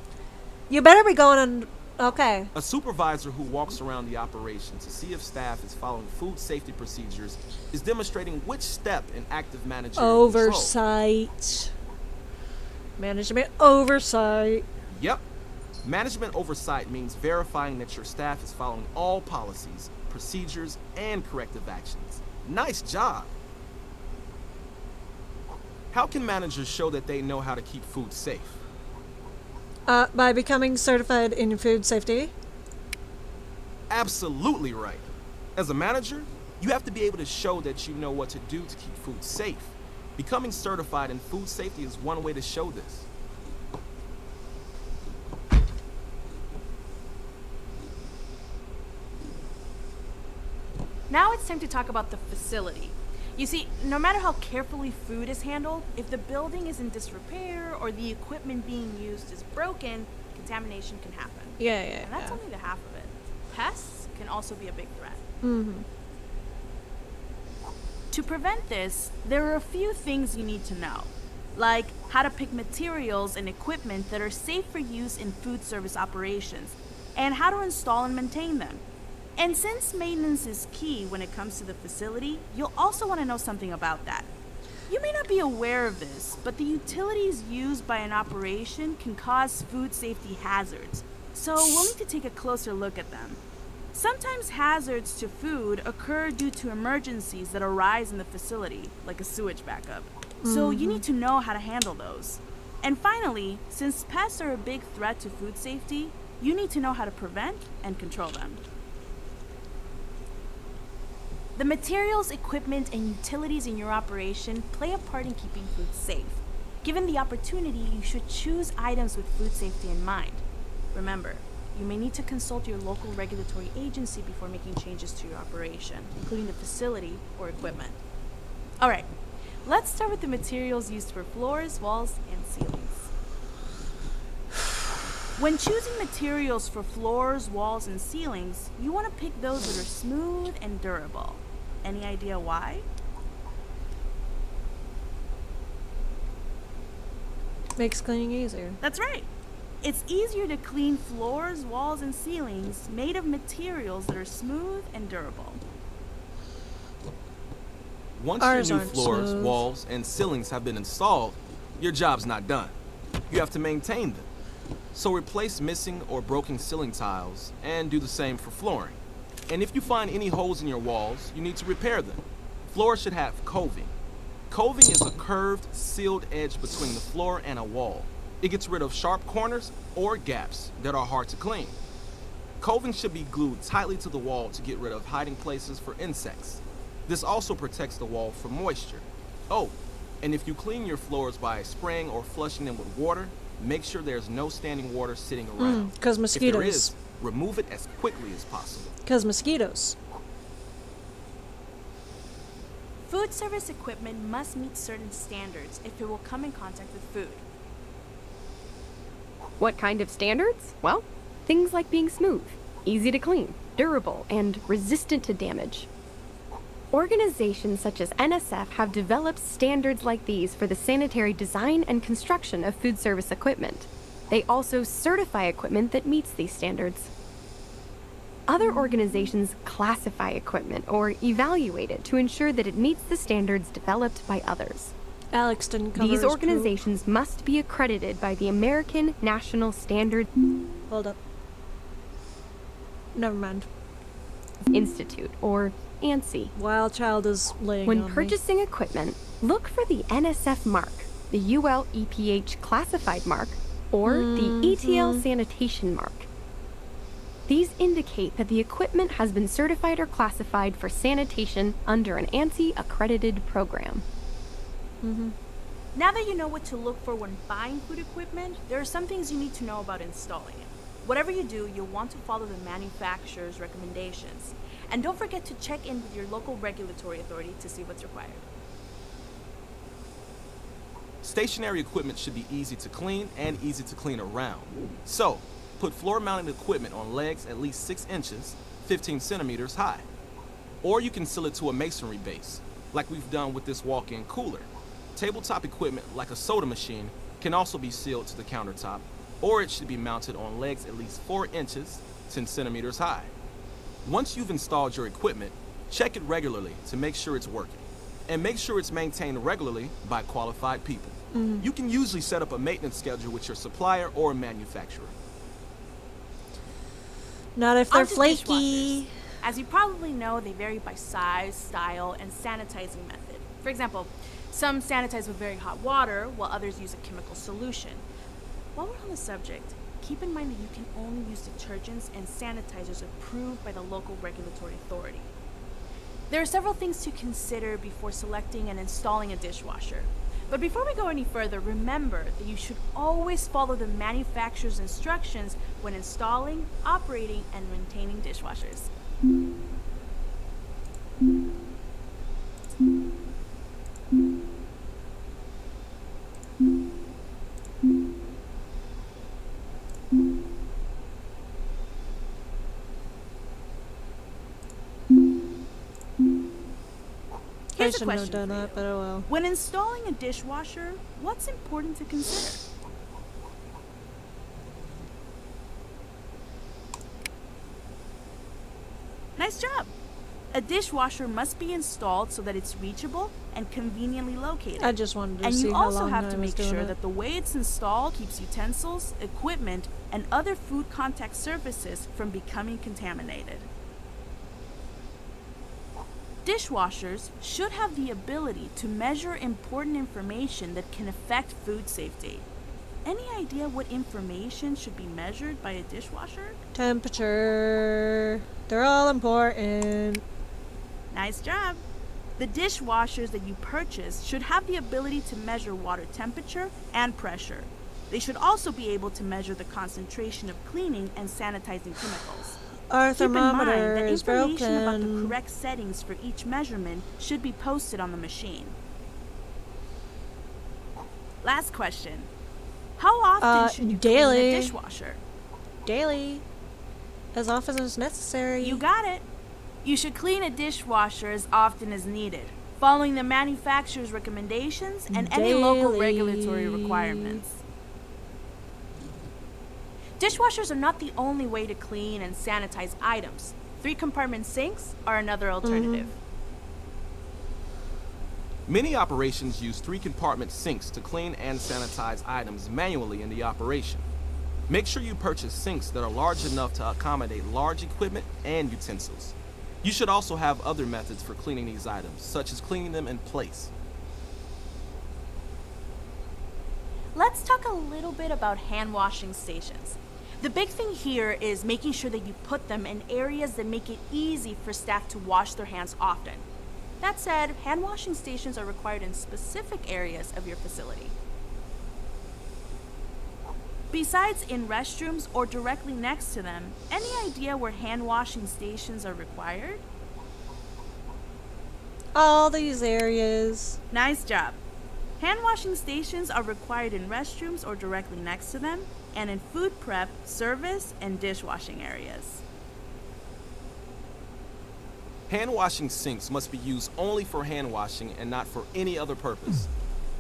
You better be going on. Okay. A supervisor who walks around the operation to see if staff is following food safety procedures is demonstrating which step in active managerial control. Oversight. Management oversight. Yep. Management oversight means verifying that your staff is following all policies, procedures, and corrective actions. Nice job. How can managers show that they know how to keep food safe? By becoming certified in food safety. Absolutely right. As a manager, you have to be able to show that you know what to do to keep food safe. Becoming certified in food safety is one way to show this. Now it's time to talk about the facility. You see, no matter how carefully food is handled, if the building is in disrepair or the equipment being used is broken, contamination can happen. Yeah. And that's only the half of it. pests can also be a big threat. Mm-hmm. To prevent this, there are a few things you need to know, like how to pick materials and equipment that are safe for use in food service operations, and how to install and maintain them. And since maintenance is key when it comes to the facility, you'll also want to know something about that. You may not be aware of this, but the utilities used by an operation can cause food safety hazards, so we'll need to take a closer look at them. Sometimes hazards to food occur due to emergencies that arise in the facility, like a sewage backup. So you need to know how to handle those. And finally, since pests are a big threat to food safety, you need to know how to prevent and control them. The materials, equipment, and utilities in your operation play a part in keeping food safe. Given the opportunity, you should choose items with food safety in mind. Remember, you may need to consult your local regulatory agency before making changes to your operation, including the facility or equipment. All right, let's start with the materials used for floors, walls, and ceilings. When choosing materials for floors, walls, and ceilings, you want to pick those that are smooth and durable. Any idea why? Makes cleaning easier. That's right. It's easier to clean floors, walls, and ceilings made of materials that are smooth and durable. Once Ours your new aren't floors, smooth. walls, and ceilings have been installed, your job's not done. You have to maintain them. So replace missing or broken ceiling tiles and do the same for flooring. And if you find any holes in your walls, you need to repair them. Floors should have coving. Coving is a curved, sealed edge between the floor and a wall. It gets rid of sharp corners or gaps that are hard to clean. Coving should be glued tightly to the wall to get rid of hiding places for insects. This also protects the wall from moisture. Oh, and if you clean your floors by spraying or flushing them with water, make sure there's no standing water sitting around. 'Cause If there mosquitoes. is, remove it as quickly as possible. 'Cause mosquitoes. Food service equipment must meet certain standards if it will come in contact with food. What kind of standards? Well, things like being smooth, easy to clean, durable, and resistant to damage. Organizations such as NSF have developed standards like these for the sanitary design and construction of food service equipment. They also certify equipment that meets these standards. Other organizations classify equipment or evaluate it to ensure that it meets the standards developed by others. Alex didn't cover These his organizations must be accredited by the American National Standard poop. Hold up. Never mind. Institute, or ANSI. Wild child is laying When on me. purchasing equipment, look for the NSF mark, the UL EPH classified mark, or the ETL sanitation mark. These indicate that the equipment has been certified or classified for sanitation under an ANSI accredited program. Now that you know what to look for when buying food equipment, there are some things you need to know about installing it. Whatever you do, you'll want to follow the manufacturer's recommendations. And don't forget to check in with your local regulatory authority to see what's required. Stationary equipment should be easy to clean and easy to clean around. So, put floor-mounted equipment on legs at least 6 inches, 15 centimeters high. Or you can seal it to a masonry base, like we've done with this walk-in cooler. Tabletop equipment, like a soda machine, can also be sealed to the countertop, or it should be mounted on legs at least 4 inches, 10 centimeters high. Once you've installed your equipment, check it regularly to make sure it's working. And make sure it's maintained regularly by qualified people. You can usually set up a maintenance schedule with your supplier or manufacturer. Not if they're Onto flaky. dishwashers. As you probably know, they vary by size, style, and sanitizing method. For example, some sanitize with very hot water, while others use a chemical solution. While we're on the subject, keep in mind that you can only use detergents and sanitizers approved by the local regulatory authority. There are several things to consider before selecting and installing a dishwasher. But before we go any further, remember that you should always follow the manufacturer's instructions when installing, operating, and maintaining dishwashers. Here's a shouldn't have question done for that, you. but oh well. When installing a dishwasher, what's important to consider? Nice job. A dishwasher must be installed so that it's reachable and conveniently located. I just wanted to And see you how also long have I to was make doing sure it. that the way it's installed keeps utensils, equipment, and other food contact surfaces from becoming contaminated. Dishwashers should have the ability to measure important information that can affect food safety. Any idea what information should be measured by a dishwasher? Temperature. They're all important. Nice job. The dishwashers that you purchase should have the ability to measure water temperature and pressure. They should also be able to measure the concentration of cleaning and sanitizing chemicals. Our Keep in mind thermometer that is information about the broken. correct settings for each measurement should be posted on the machine. Last question. How often should you daily. clean a dishwasher? Daily. As often as necessary. You got it. You should clean a dishwasher as often as needed, following the manufacturer's recommendations and any local regulatory Daily. requirements. Dishwashers are not the only way to clean and sanitize items. 3-compartment sinks are another alternative. Many operations use 3-compartment sinks to clean and sanitize items manually in the operation. Make sure you purchase sinks that are large enough to accommodate large equipment and utensils. You should also have other methods for cleaning these items, such as cleaning them in place. Let's talk a little bit about hand washing stations. The big thing here is making sure that you put them in areas that make it easy for staff to wash their hands often. That said, hand washing stations are required in specific areas of your facility. Besides in restrooms or directly next to them, any idea where hand washing stations are required? All these areas. Nice job. Hand washing stations are required in restrooms or directly next to them, and in food prep, service, and dishwashing areas. Hand washing sinks must be used only for hand washing and not for any other purpose.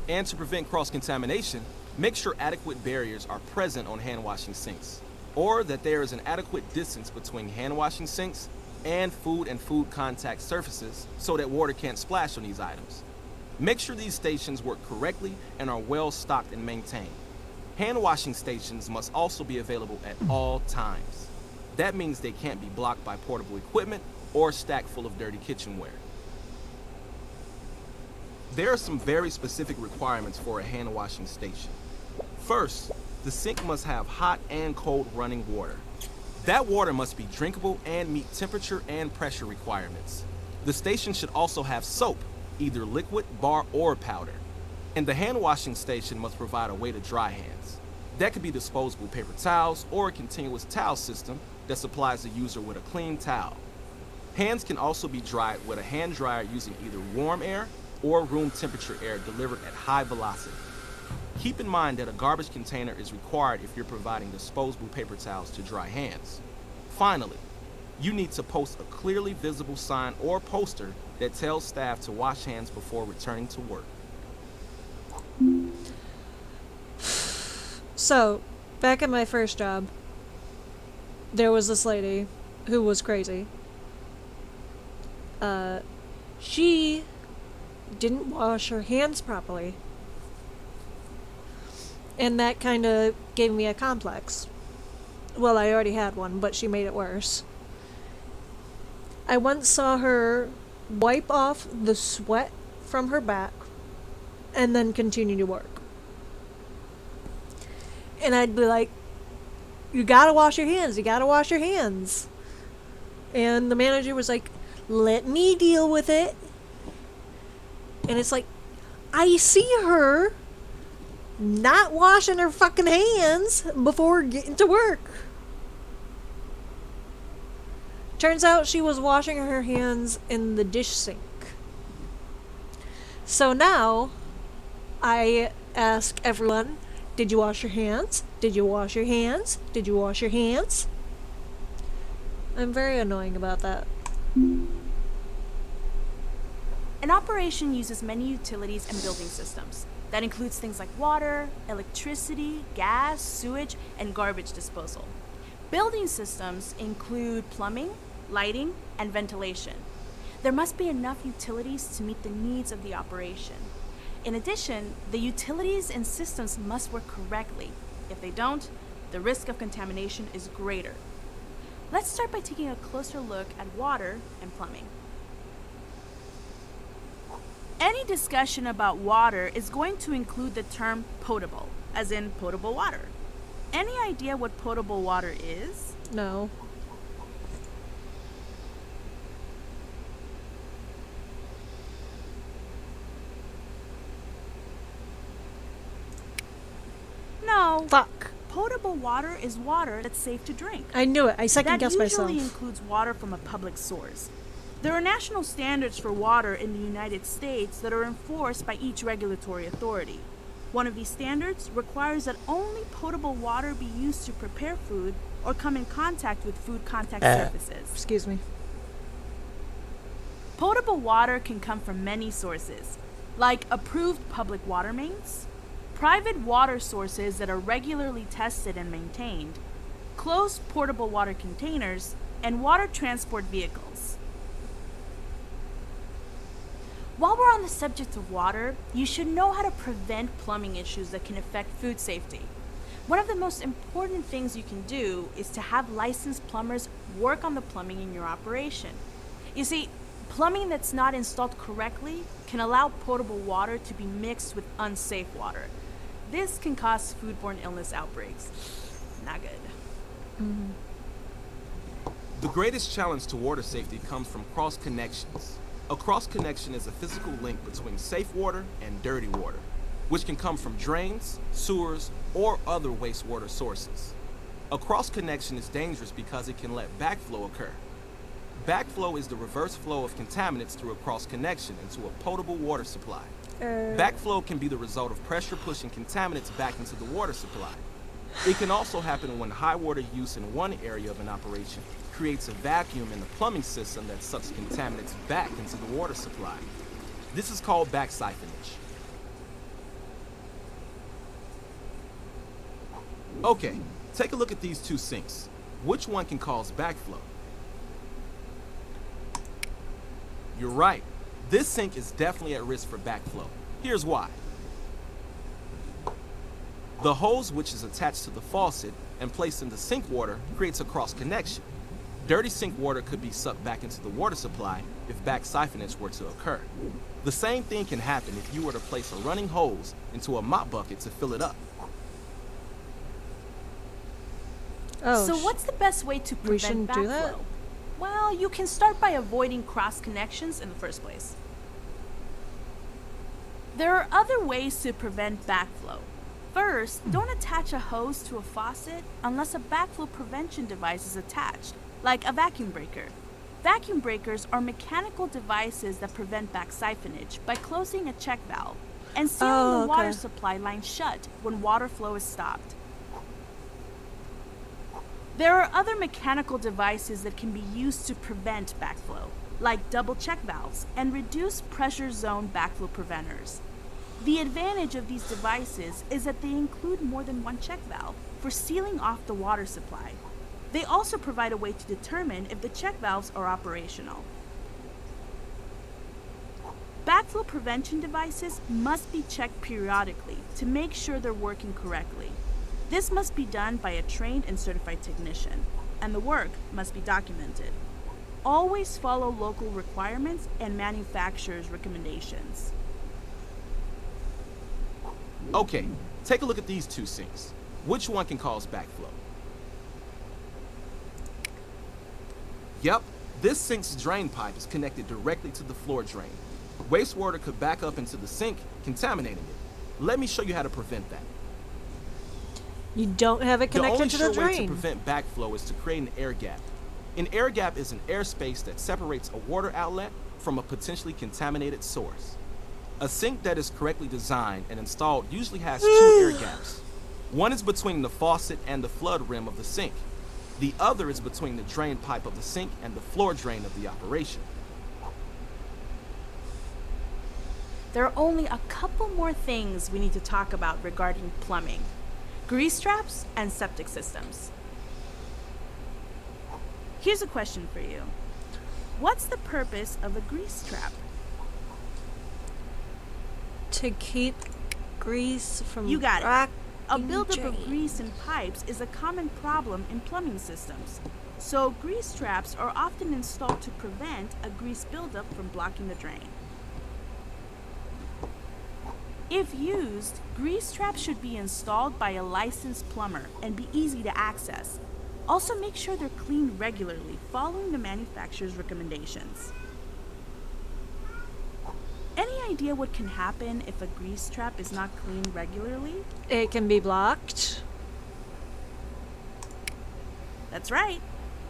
And to prevent cross-contamination, make sure adequate barriers are present on hand washing sinks, or that there is an adequate distance between hand washing sinks and food contact surfaces so that water can't splash on these items. Make sure these stations work correctly and are well stocked and maintained. Hand washing stations must also be available at all times. That means they can't be blocked by portable equipment or stacked full of dirty kitchenware. There are some very specific requirements for a hand washing station. First, the sink must have hot and cold running water. That water must be drinkable and meet temperature and pressure requirements. The station should also have soap, either liquid, bar, or powder. And the hand washing station must provide a way to dry hands. That could be disposable paper towels or a continuous towel system that supplies the user with a clean towel. Hands can also be dried with a hand dryer using either warm air or room temperature air delivered at high velocity. Keep in mind that a garbage container is required if you're providing disposable paper towels to dry hands. Finally, you need to post a clearly visible sign or poster that tells staff to wash hands before returning to work. So, back at my first job, there was this lady who was crazy. She didn't wash her hands properly. And that kind of gave me a complex. Well, I already had one, but she made it worse. I once saw her wipe off the sweat from her back and then continue to work. And I'd be like, you gotta wash your hands, you gotta wash your hands. And the manager was like, let me deal with it. And it's like, I see her not washing her fucking hands before getting to work. Turns out she was washing her hands in the dish sink. So now, I ask everyone, did you wash your hands? Did you wash your hands? Did you wash your hands? I'm very annoying about that. An operation uses many utilities and building systems. That includes things like water, electricity, gas, sewage, and garbage disposal. Building systems include plumbing, lighting, and ventilation. There must be enough utilities to meet the needs of the operation. In addition, the utilities and systems must work correctly. If they don't, the risk of contamination is greater. Let's start by taking a closer look at water and plumbing. Any discussion about water is going to include the term potable, as in potable water. Any idea what potable water is? No. No. Fuck. Potable water is water that's safe to drink. I knew it. I second guessed That myself. usually includes water from a public source. There are national standards for water in the United States that are enforced by each regulatory authority. One of these standards requires that only potable water be used to prepare food or come in contact with food contact surfaces. Excuse me. Potable water can come from many sources, like approved public water mains, private water sources that are regularly tested and maintained, closed portable water containers, and water transport vehicles. While we're on the subject of water, you should know how to prevent plumbing issues that can affect food safety. One of the most important things you can do is to have licensed plumbers work on the plumbing in your operation. You see, plumbing that's not installed correctly can allow potable water to be mixed with unsafe water. This can cause foodborne illness outbreaks. Not good. The greatest challenge to water safety comes from cross connections. A cross connection is a physical link between safe water and dirty water, which can come from drains, sewers, or other wastewater sources. A cross connection is dangerous because it can let backflow occur. Backflow is the reverse flow of contaminants through a cross connection into a potable water supply. Backflow can be the result of pressure pushing contaminants back into the water supply. It can also happen when high water use in one area of an operation creates a vacuum in the plumbing system that sucks contaminants back into the water supply. This is called back siphonage. Okay, take a look at these two sinks. Which one can cause backflow? You're right. This sink is definitely at risk for backflow. Here's why. The hose, which is attached to the faucet and placed in the sink water, creates a cross connection. Dirty sink water could be sucked back into the water supply if back siphonage were to occur. The same thing can happen if you were to place a running hose into a mop bucket to fill it up. Oh, So what's the best way to prevent shouldn't do that? backflow? Well, you can start by avoiding cross connections in the first place. There are other ways to prevent backflow. First, don't attach a hose to a faucet unless a backflow prevention device is attached, like a vacuum breaker. Vacuum breakers are mechanical devices that prevent back siphonage by closing a check valve and sealing the water supply line shut when water flow is stopped. There are other mechanical devices that can be used to prevent backflow, like double check valves and reduced pressure zone backflow preventers. The advantage of these devices is that they include more than one check valve for sealing off the water supply. They also provide a way to determine if the check valves are operational. Backflow prevention devices must be checked periodically to make sure they're working correctly. This must be done by a trained and certified technician, and the work must be documented. Always follow local requirements and manufacturer's recommendations. Okay, take a look at these two sinks. Which one can cause backflow? Yep, this sink's drain pipe is connected directly to the floor drain. Wastewater could back up into the sink, contaminating it. Let me show you how to prevent that. You don't have it connected to the The only sure way to drain. prevent backflow is to create an air gap. An air gap is an airspace that separates a water outlet from a potentially contaminated source. A sink that is correctly designed and installed usually has two air gaps. One is between the faucet and the flood rim of the sink. The other is between the drain pipe of the sink and the floor drain of the operation. There are only a couple more things we need to talk about regarding plumbing: grease traps and septic systems. Here's a question for you. What's the purpose of a grease trap? To keep grease from You got it. rocking A buildup of drain. grease in pipes is a common problem in plumbing systems. So grease traps are often installed to prevent a grease buildup from blocking the drain. If used, grease traps should be installed by a licensed plumber and be easy to access. Also, make sure they're cleaned regularly, following the manufacturer's recommendations. Any idea what can happen if a grease trap is not cleaned regularly? It can be blocked. That's right.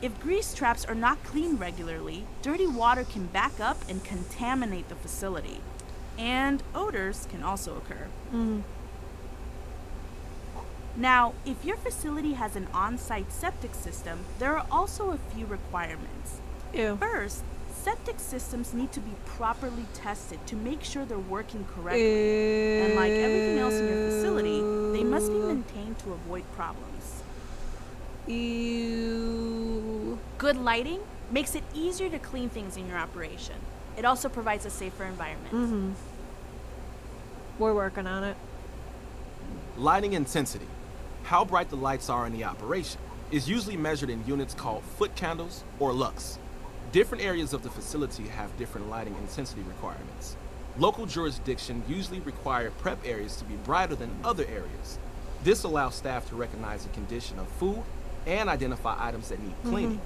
If grease traps are not cleaned regularly, dirty water can back up and contaminate the facility. And odors can also occur. Now, if your facility has an on-site septic system, there are also a few requirements. Ew. First, septic systems need to be properly tested to make sure they're working correctly. And like everything else in your facility, they must be maintained to avoid problems. Ew. Good lighting makes it easier to clean things in your operation. It also provides a safer environment. We're working on it. Lighting intensity, how bright the lights are in the operation, is usually measured in units called foot candles or lux. Different areas of the facility have different lighting intensity requirements. Local jurisdiction usually require prep areas to be brighter than other areas. This allows staff to recognize the condition of food and identify items that need cleaning.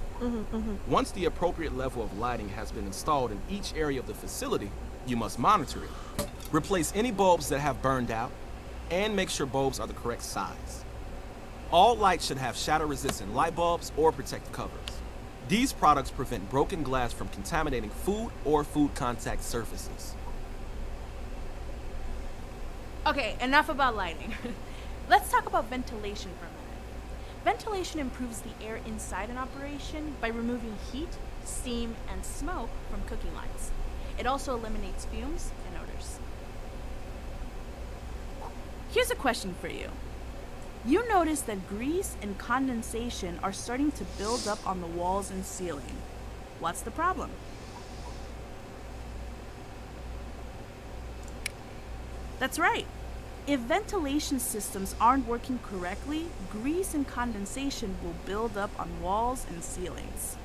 Once the appropriate level of lighting has been installed in each area of the facility, you must monitor it. Replace any bulbs that have burned out and make sure bulbs are the correct size. All lights should have shatter-resistant light bulbs or protective covers. These products prevent broken glass from contaminating food or food contact surfaces. Okay, enough about lighting. Let's talk about ventilation for a minute. Ventilation improves the air inside an operation by removing heat, steam, and smoke from cooking lines. It also eliminates fumes and odors. Here's a question for you. You notice that grease and condensation are starting to build up on the walls and ceiling. What's the problem? That's right. If ventilation systems aren't working correctly, grease and condensation will build up on walls and ceilings.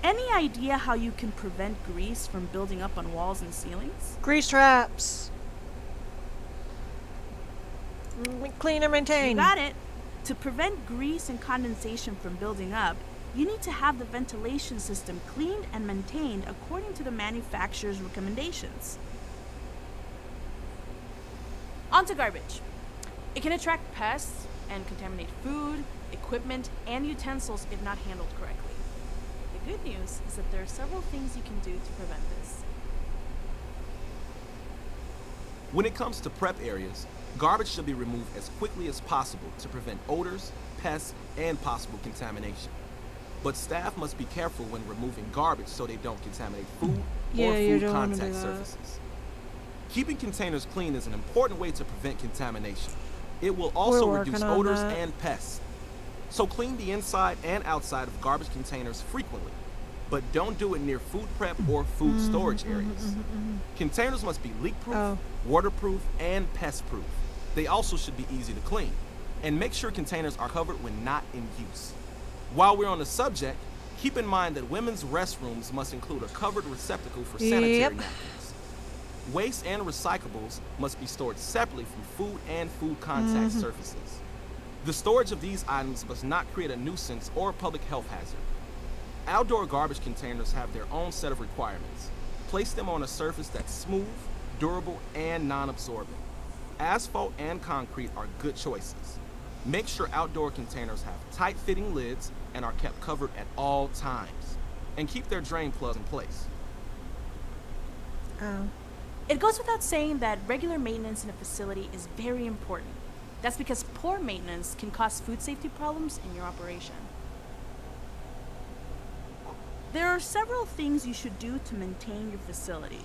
Any idea how you can prevent grease from building up on walls and ceilings? Grease traps. Clean and maintain. You got it. To prevent grease and condensation from building up, you need to have the ventilation system cleaned and maintained according to the manufacturer's recommendations. On to garbage. It can attract pests and contaminate food, equipment, and utensils if not handled correctly. The good news is that there are several things you can do to prevent this. When it comes to prep areas, garbage should be removed as quickly as possible to prevent odors, pests, and possible contamination. But staff must be careful when removing garbage so they don't contaminate food or you food don't wanna do contact that. surfaces. Keeping containers clean is an important way to prevent contamination. It will also We're reduce working on odors that. and pests. So clean the inside and outside of garbage containers frequently, but don't do it near food prep or food storage areas. Containers must be leak-proof, Oh. waterproof, and pest-proof. They also should be easy to clean. And make sure containers are covered when not in use. While we're on the subject, keep in mind that women's restrooms must include a covered receptacle for sanitary Yep. napkins. Waste and recyclables must be stored separately from food and food contact surfaces. The storage of these items must not create a nuisance or public health hazard. Outdoor garbage containers have their own set of requirements. Place them on a surface that's smooth, durable, and non-absorbent. Asphalt and concrete are good choices. Make sure outdoor containers have tight-fitting lids and are kept covered at all times. And keep their drain plugs in place. Oh. It goes without saying that regular maintenance in a facility is very important. That's because poor maintenance can cause food safety problems in your operation. There are several things you should do to maintain your facility.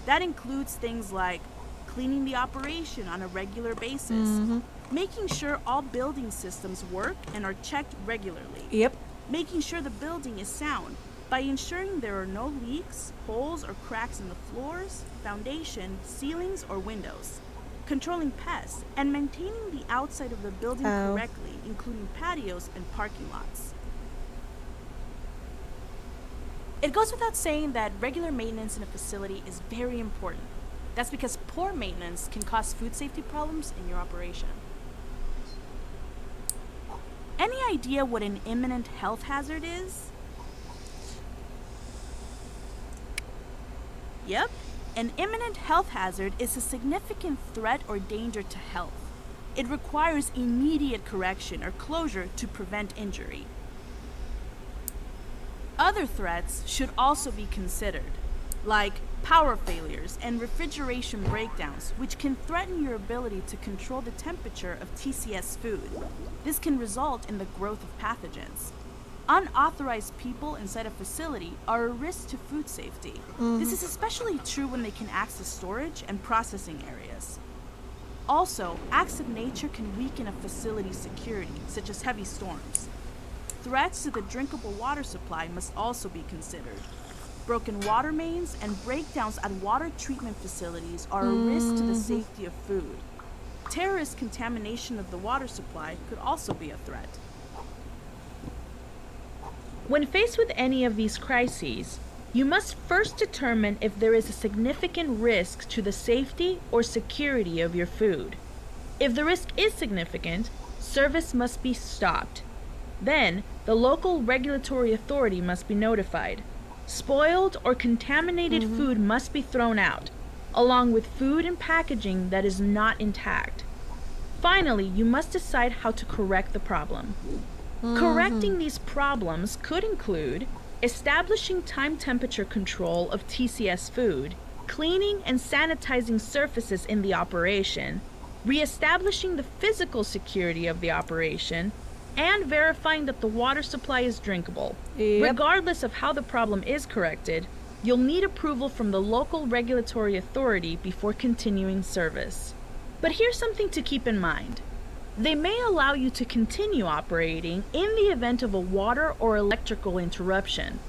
That includes things like cleaning the operation on a regular basis, making sure all building systems work and are checked regularly, Yep. making sure the building is sound by ensuring there are no leaks, holes, or cracks in the floors, foundation, ceilings, or windows, controlling pests, and maintaining the outside of the building correctly, including patios and parking lots. It goes without saying that regular maintenance in a facility is very important. That's because poor maintenance can cause food safety problems in your operation. Any idea what an imminent health hazard is? Yep, an imminent health hazard is a significant threat or danger to health. It requires immediate correction or closure to prevent injury. Other threats should also be considered, like power failures and refrigeration breakdowns, which can threaten your ability to control the temperature of TCS food. This can result in the growth of pathogens. Unauthorized people inside a facility are a risk to food safety. This is especially true when they can access storage and processing areas. Also, acts of nature can weaken a facility's security, such as heavy storms. Threats to the drinkable water supply must also be considered. Broken water mains and breakdowns at water treatment facilities are a risk to the safety of food. Terrorist contamination of the water supply could also be a threat. When faced with any of these crises, you must first determine if there is a significant risk to the safety or security of your food. If the risk is significant, service must be stopped. Then, the local regulatory authority must be notified. Spoiled or contaminated food must be thrown out, along with food and packaging that is not intact. Finally, you must decide how to correct the problem. Correcting these problems could include establishing time temperature control of TCS food, cleaning and sanitizing surfaces in the operation, reestablishing the physical security of the operation, and verifying that the water supply is drinkable. Regardless of how the problem is corrected, you'll need approval from the local regulatory authority before continuing service. But here's something to keep in mind. They may allow you to continue operating in the event of a water or electrical interruption.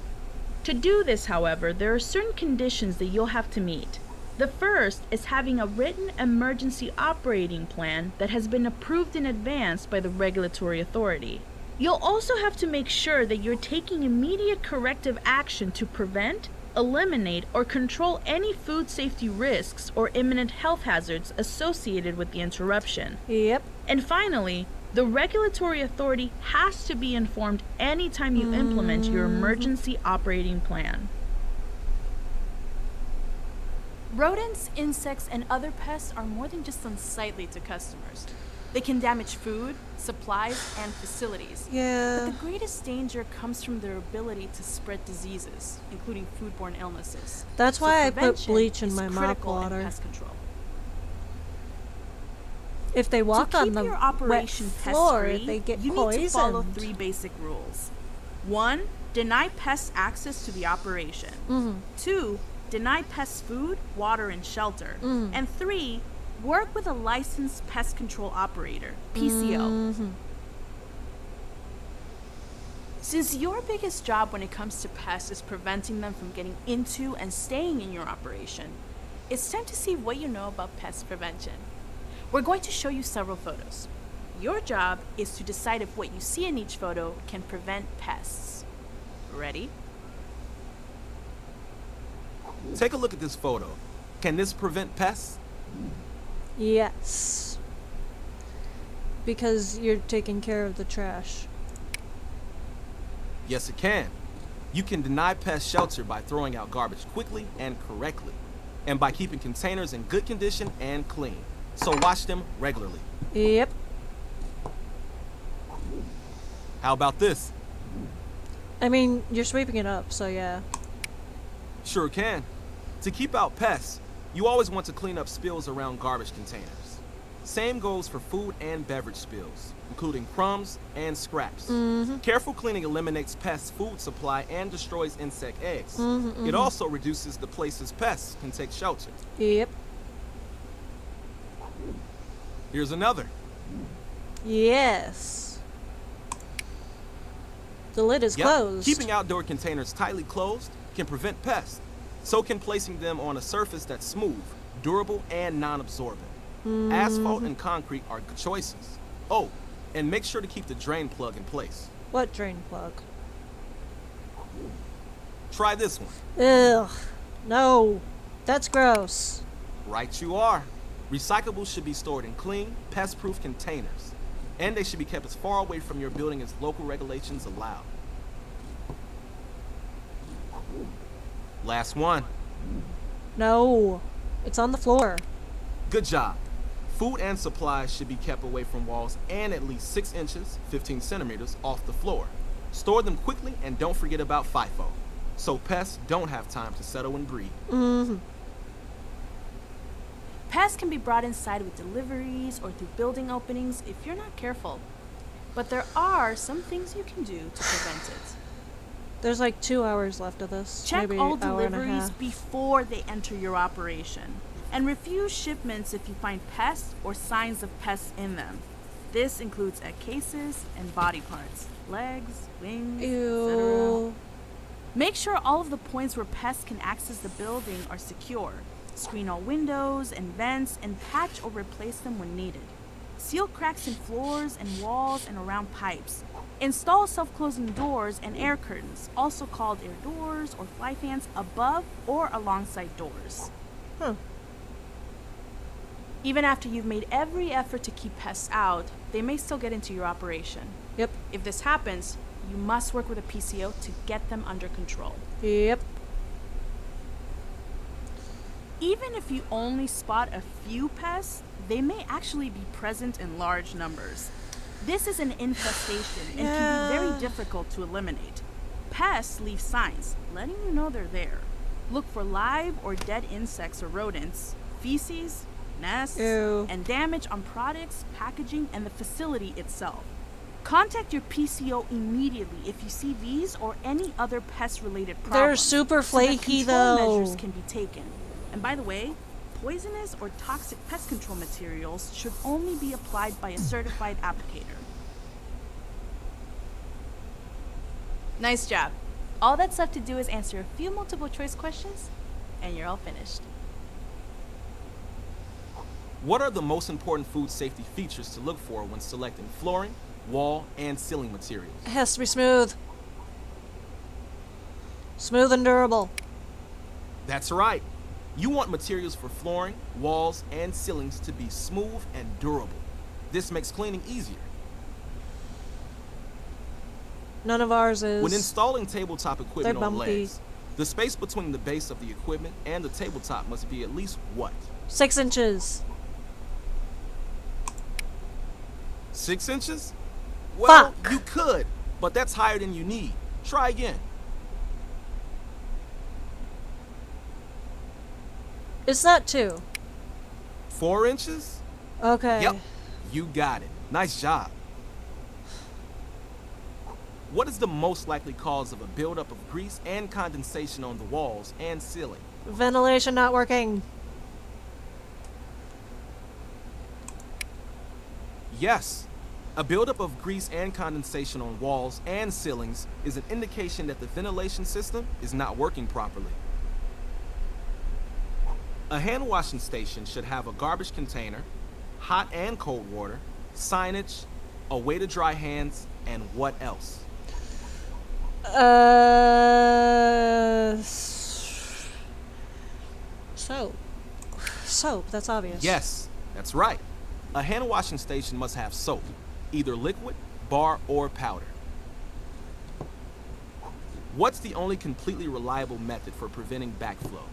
To do this, however, there are certain conditions that you'll have to meet. The first is having a written emergency operating plan that has been approved in advance by the regulatory authority. You'll also have to make sure that you're taking immediate corrective action to prevent, eliminate, or control any food safety risks or imminent health hazards associated with the interruption. Yep. And finally, the regulatory authority has to be informed anytime you implement your emergency operating plan. Rodents, insects, and other pests are more than just unsightly to customers. They can damage food, supplies, and facilities. Yeah. But the greatest danger comes from their ability to spread diseases, including foodborne illnesses. That's So why I put prevention bleach in is my mop critical in water. pest control. If they walk To on keep the your wet operation floor, pest-free, they get you poisoned. need to follow 3 basic rules. 1, deny pests access to the operation. 2, deny pests food, water, and shelter. And 3, work with a licensed pest control operator, PCO. Since your biggest job when it comes to pests is preventing them from getting into and staying in your operation, it's time to see what you know about pest prevention. We're going to show you several photos. Your job is to decide if what you see in each photo can prevent pests. Ready? Take a look at this photo. Can this prevent pests? Yes. Because you're taking care of the trash. Yes, it can. You can deny pest shelter by throwing out garbage quickly and correctly, and by keeping containers in good condition and clean. So wash them regularly. Yep. How about this? I mean, you're sweeping it up, so yeah. Sure can. To keep out pests, you always want to clean up spills around garbage containers. Same goes for food and beverage spills, including crumbs and scraps. Careful cleaning eliminates pests' food supply and destroys insect eggs. It also reduces the places pests can take shelter. Yep. Here's another. Yes. The lid is Yep, closed. keeping outdoor containers tightly closed can prevent pests. So can placing them on a surface that's smooth, durable, and non-absorbent. Asphalt and concrete are good choices. Oh, and make sure to keep the drain plug in place. What drain plug? Try this one. Ugh. No. That's gross. Right you are. Recyclables should be stored in clean, pest-proof containers. And they should be kept as far away from your building as local regulations allow. Last one. No. It's on the floor. Good job. Food and supplies should be kept away from walls and at least 6 inches, 15 centimeters, off the floor. Store them quickly and don't forget about FIFO, so pests don't have time to settle and breed. Pests can be brought inside with deliveries or through building openings if you're not careful. But there are some things you can do to prevent it. There's like 2 hours left of this. Check Maybe all an hour and a deliveries half. before they enter your operation. And refuse shipments if you find pests or signs of pests in them. This includes egg cases and body parts, legs, wings, etc. Ew. Make sure all of the points where pests can access the building are secure. Screen all windows and vents and patch or replace them when needed. Seal cracks in floors and walls and around pipes. Install self-closing doors and air curtains, also called air doors or fly fans, above or alongside doors. Even after you've made every effort to keep pests out, they may still get into your operation. Yep. If this happens, you must work with a PCO to get them under control. Yep. Even if you only spot a few pests, they may actually be present in large numbers. This is an infestation and can be very difficult to eliminate. Pests leave signs, letting you know they're there. Look for live or dead insects or rodents, feces, nests, Ew. and damage on products, packaging, and the facility itself. Contact your PCO immediately if you see these or any other pest-related problems. They're super so that flaky, control though. measures can be taken. And by the way, poisonous or toxic pest control materials should only be applied by a certified applicator. Nice job. All that's left to do is answer a few multiple choice questions, and you're all finished. What are the most important food safety features to look for when selecting flooring, wall, and ceiling materials? It has to be smooth. Smooth and durable. That's right. You want materials for flooring, walls, and ceilings to be smooth and durable. This makes cleaning easier. None of ours is. When installing tabletop equipment They're on bumpy. legs, the space between the base of the equipment and the tabletop must be at least what? 6 inches. 6 inches? Well, Fuck. you could, but that's higher than you need. Try again. It's not 2. 4 inches? Okay. Yep, you got it. Nice job. What is the most likely cause of a buildup of grease and condensation on the walls and ceiling? Ventilation not working. Yes. A buildup of grease and condensation on walls and ceilings is an indication that the ventilation system is not working properly. A hand washing station should have a garbage container, hot and cold water, signage, a way to dry hands, and what else? Soap. Soap, that's obvious. Yes, that's right. A hand washing station must have soap, either liquid, bar, or powder. What's the only completely reliable method for preventing backflow?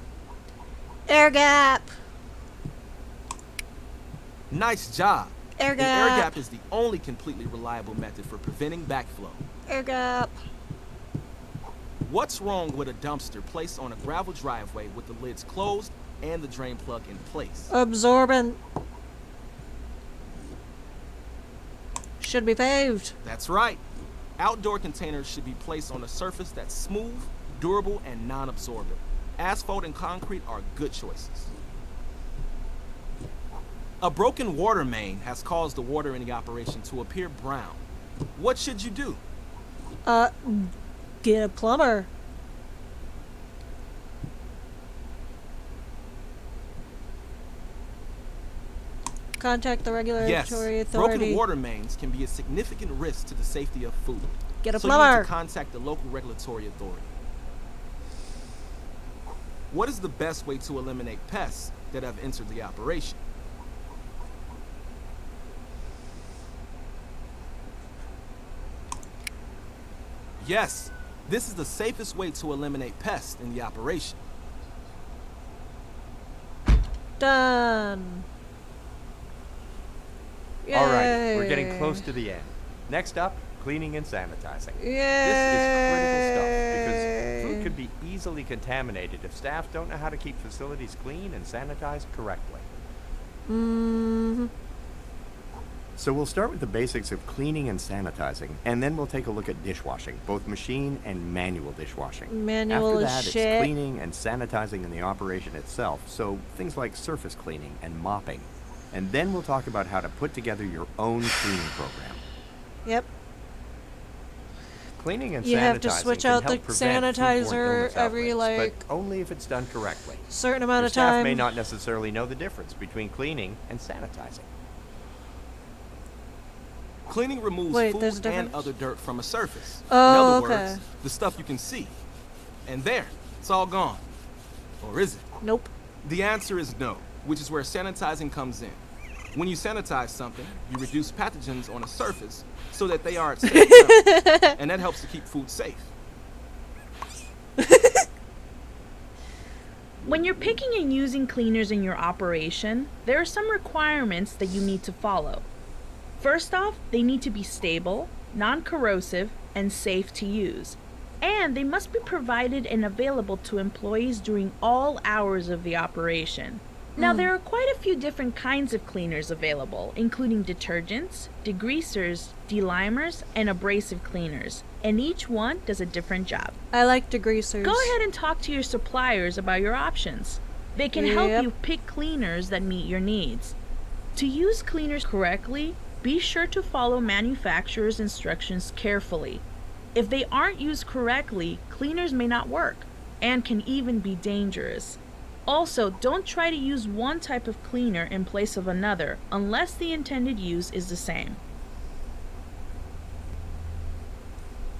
Air gap. Nice job. Air An air gap. gap is the only completely reliable method for preventing backflow. Air gap. What's wrong with a dumpster placed on a gravel driveway with the lids closed and the drain plug in place? Absorbent. should be paved. That's right. Outdoor containers should be placed on a surface that's smooth, durable, and non-absorbent. Asphalt and concrete are good choices. A broken water main has caused the water in the operation to appear brown. What should you do? Get a plumber. Contact the regulatory Yes, authority. broken water mains can be a significant risk to the safety of food. Get a So you need plumber. to contact the local regulatory authority. What is the best way to eliminate pests that have entered the operation? Yes, this is the safest way to eliminate pests in the operation. Done. All right, we're getting Yay. close to the end. Next up, cleaning and sanitizing. Yay. This is critical stuff because food could be easily contaminated if staff don't know how to keep facilities clean and sanitized correctly. Mm-hmm. So we'll start with the basics of cleaning and sanitizing, and then we'll take a look at dishwashing, both machine and manual dishwashing. Manual After is that, shit. it's cleaning and sanitizing in the operation itself, so things like surface cleaning and mopping. And then we'll talk about how to put together your own cleaning program. Yep. Cleaning and You sanitizing have to switch can out help the prevent foodborne sanitizer illness every, outbreaks, like, but only if it's done correctly. certain amount Your of staff time. may not necessarily know the difference between cleaning and sanitizing. Cleaning removes Wait, food there's a and difference? other dirt from a surface. Oh, in other okay. words, the stuff you can see. And there, it's all gone. Or is it? Nope. The answer is no, which is where sanitizing comes in. When you sanitize something, you reduce pathogens on a surface so that they are at safe level, and that helps to keep food safe. When you're picking and using cleaners in your operation, there are some requirements that you need to follow. First off, they need to be stable, non-corrosive, and safe to use. And they must be provided and available to employees during all hours of the operation. Now, there are quite a few different kinds of cleaners available, including detergents, degreasers, delimers, and abrasive cleaners. And each one does a different job. I like degreasers. Go ahead and talk to your suppliers about your options. They can help Yep. you pick cleaners that meet your needs. To use cleaners correctly, be sure to follow manufacturer's instructions carefully. If they aren't used correctly, cleaners may not work and can even be dangerous. Also, don't try to use one type of cleaner in place of another unless the intended use is the same.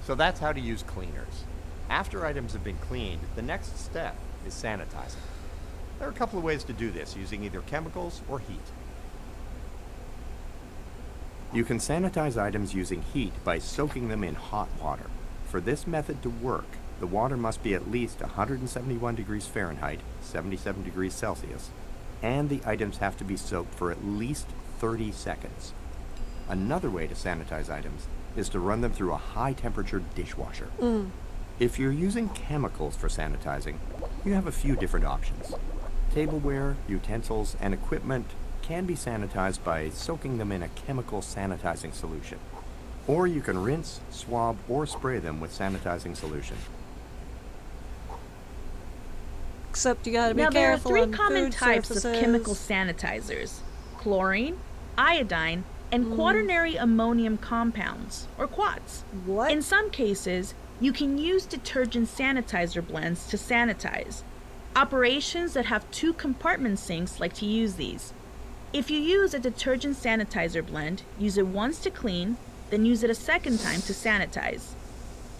So that's how to use cleaners. After items have been cleaned, the next step is sanitizing. There are a couple of ways to do this using either chemicals or heat. You can sanitize items using heat by soaking them in hot water. For this method to work, the water must be at least 171 degrees Fahrenheit, 77 degrees Celsius, and the items have to be soaked for at least 30 seconds. Another way to sanitize items is to run them through a high-temperature dishwasher. If you're using chemicals for sanitizing, you have a few different options. Tableware, utensils, and equipment can be sanitized by soaking them in a chemical sanitizing solution. Or you can rinse, swab, or spray them with sanitizing solution. Except you gotta be Now, there are careful three on common food types surfaces. of chemical sanitizers: chlorine, iodine, and quaternary ammonium compounds, or quats. What? In some cases, you can use detergent sanitizer blends to sanitize. Operations that have two compartment sinks like to use these. If you use a detergent sanitizer blend, use it once to clean, then use it a second time to sanitize.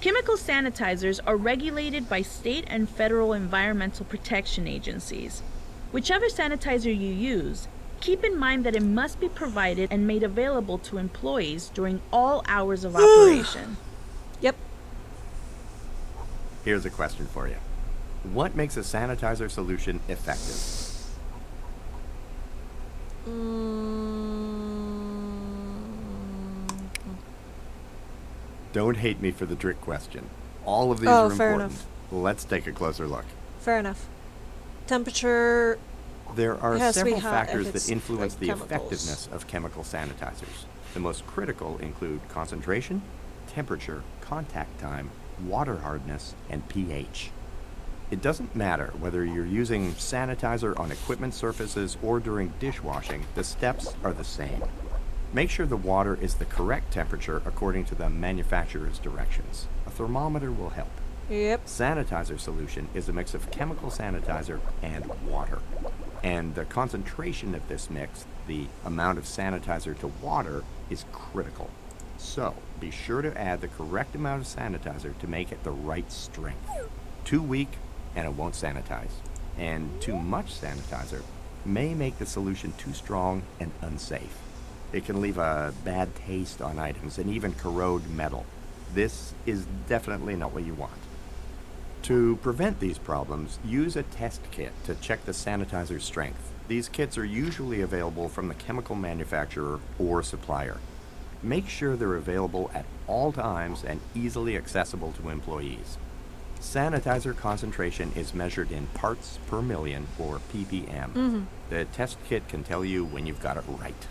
Chemical sanitizers are regulated by state and federal environmental protection agencies. Whichever sanitizer you use, keep in mind that it must be provided and made available to employees during all hours of operation. Yep. Here's a question for you. What makes a sanitizer solution effective? Don't hate me for the trick question. All of these Oh, are fair important. enough. Let's take a closer look. Fair enough. Temperature. There are It has to be several hot if factors it's, that influence like, the chemicals. effectiveness of chemical sanitizers. The most critical include concentration, temperature, contact time, water hardness, and pH. It doesn't matter whether you're using sanitizer on equipment surfaces or during dishwashing, the steps are the same. Make sure the water is the correct temperature according to the manufacturer's directions. A thermometer will help. Yep. Sanitizer solution is a mix of chemical sanitizer and water. And the concentration of this mix, the amount of sanitizer to water, is critical. So, be sure to add the correct amount of sanitizer to make it the right strength. Too weak, and it won't sanitize. And too much sanitizer may make the solution too strong and unsafe. It can leave a bad taste on items and even corrode metal. This is definitely not what you want. To prevent these problems, use a test kit to check the sanitizer's strength. These kits are usually available from the chemical manufacturer or supplier. Make sure they're available at all times and easily accessible to employees. Sanitizer concentration is measured in parts per million, or ppm. The test kit can tell you when you've got it right.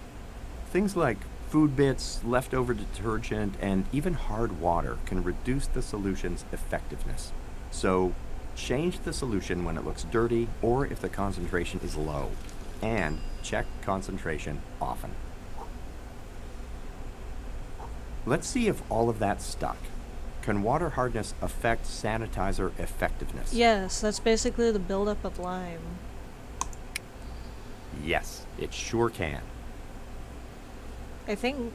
Things like food bits, leftover detergent, and even hard water can reduce the solution's effectiveness. So, change the solution when it looks dirty or if the concentration is low. And check concentration often. Let's see if all of that stuck. Can water hardness affect sanitizer effectiveness? Yes, that's basically the buildup of lime. Yes, it sure can. I think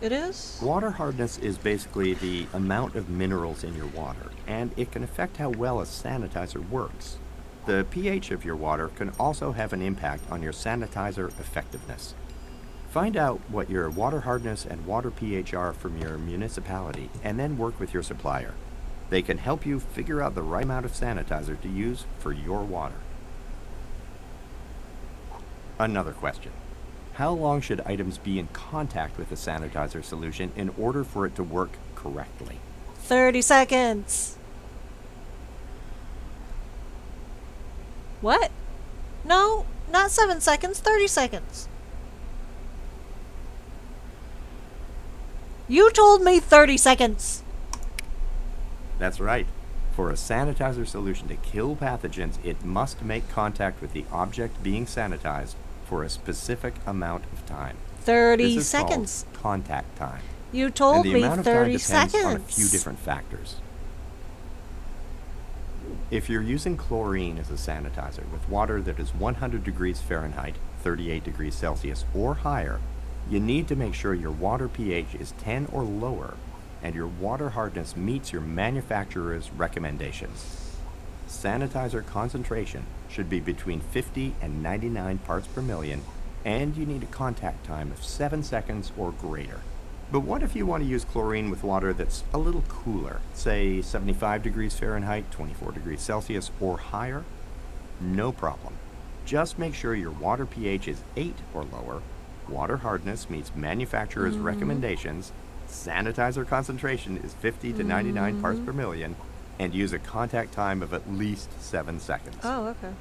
it is. Water hardness is basically the amount of minerals in your water, and it can affect how well a sanitizer works. The pH of your water can also have an impact on your sanitizer effectiveness. Find out what your water hardness and water pH are from your municipality, and then work with your supplier. They can help you figure out the right amount of sanitizer to use for your water. Another question. How long should items be in contact with the sanitizer solution in order for it to work correctly? 30 seconds. What? No, not 7 seconds, 30 seconds. You told me 30 seconds. That's right. For a sanitizer solution to kill pathogens, it must make contact with the object being sanitized for a specific amount of time. 30 this is seconds. Called contact time. You told and the me amount of 30 time depends seconds. on a few different factors. If you're using chlorine as a sanitizer with water that is 100 degrees Fahrenheit, 38 degrees Celsius, or higher, you need to make sure your water pH is 10 or lower and your water hardness meets your manufacturer's recommendations. Sanitizer concentration should be between 50 and 99 parts per million, and you need a contact time of 7 seconds or greater. But what if you want to use chlorine with water that's a little cooler, say 75 degrees Fahrenheit, 24 degrees Celsius, or higher? No problem. Just make sure your water pH is 8 or lower, water hardness meets manufacturer's recommendations, sanitizer concentration is 50 to 99 parts per million, and use a contact time of at least 7 seconds. Oh, okay.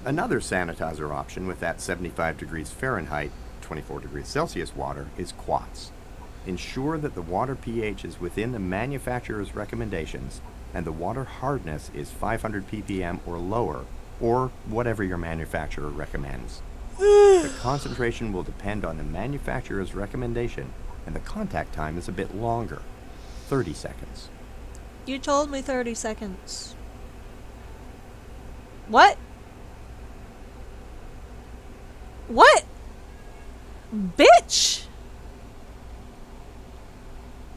Another sanitizer option with that 75 degrees Fahrenheit, 24 degrees Celsius water is quartz. Ensure that the water pH is within the manufacturer's recommendations and the water hardness is 500 ppm or lower, or whatever your manufacturer recommends. The concentration will depend on the manufacturer's recommendation, and the contact time is a bit longer, 30 seconds. You told me 30 seconds. What? What? Bitch!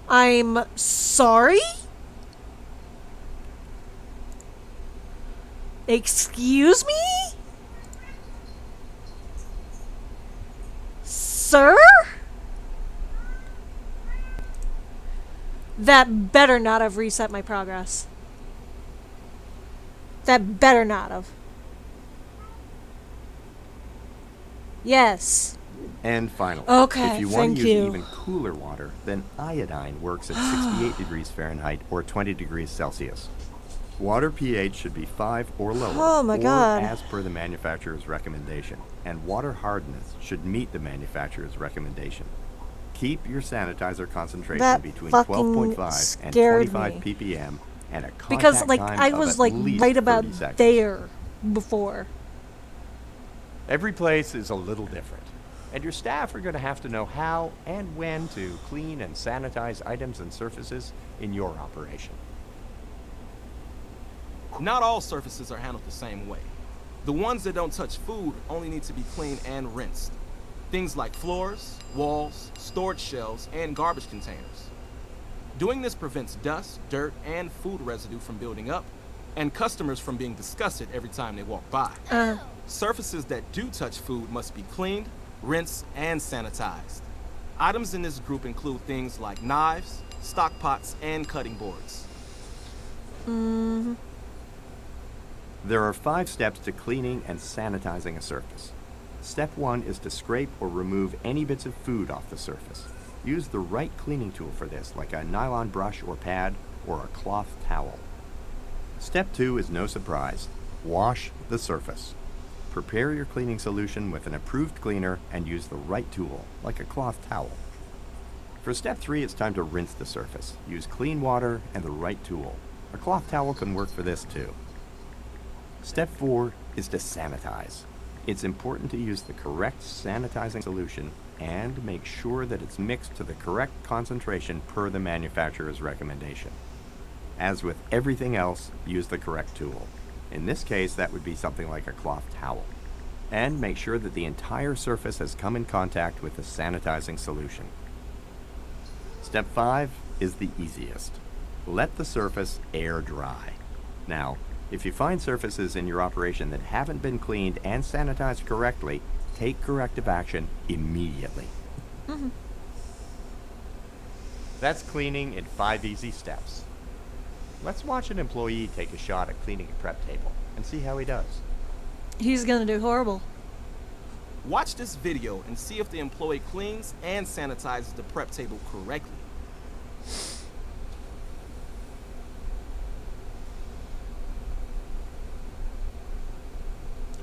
I'm sorry? Excuse me? Sir? That better not have reset my progress. That better not have. Yes. And finally, Okay, if you want thank to use you. even cooler water, then iodine works at 68 degrees Fahrenheit or 20 degrees Celsius. Water pH should be 5 or lower, Oh my or God. as per the manufacturer's recommendation, and water hardness should meet the manufacturer's recommendation. Keep your sanitizer concentration That between fucking 12.5 and scared 25 me. ppm and a contact Because, like, time I of was, at like, least right about 30 seconds. there before. Every place is a little different, and your staff are going to have to know how and when to clean and sanitize items and surfaces in your operation. Not all surfaces are handled the same way. The ones that don't touch food only need to be cleaned and rinsed. Things like floors, walls, storage shelves, and garbage containers. Doing this prevents dust, dirt, and food residue from building up, and customers from being disgusted every time they walk by. Surfaces that do touch food must be cleaned, rinsed, and sanitized. Items in this group include things like knives, stock pots, and cutting boards. There are 5 steps to cleaning and sanitizing a surface. Step 1 is to scrape or remove any bits of food off the surface. Use the right cleaning tool for this, like a nylon brush or pad, or a cloth towel. Step 2 is no surprise. Wash the surface. Prepare your cleaning solution with an approved cleaner and use the right tool, like a cloth towel. For step 3, it's time to rinse the surface. Use clean water and the right tool. A cloth towel can work for this too. Step 4 is to sanitize. It's important to use the correct sanitizing solution and make sure that it's mixed to the correct concentration per the manufacturer's recommendation. As with everything else, use the correct tool. In this case, that would be something like a cloth towel. And make sure that the entire surface has come in contact with the sanitizing solution. Step 5 is the easiest. Let the surface air dry. Now, if you find surfaces in your operation that haven't been cleaned and sanitized correctly, take corrective action immediately. That's cleaning in 5 easy steps. Let's watch an employee take a shot at cleaning a prep table and see how he does. He's gonna do horrible. Watch this video and see if the employee cleans and sanitizes the prep table correctly.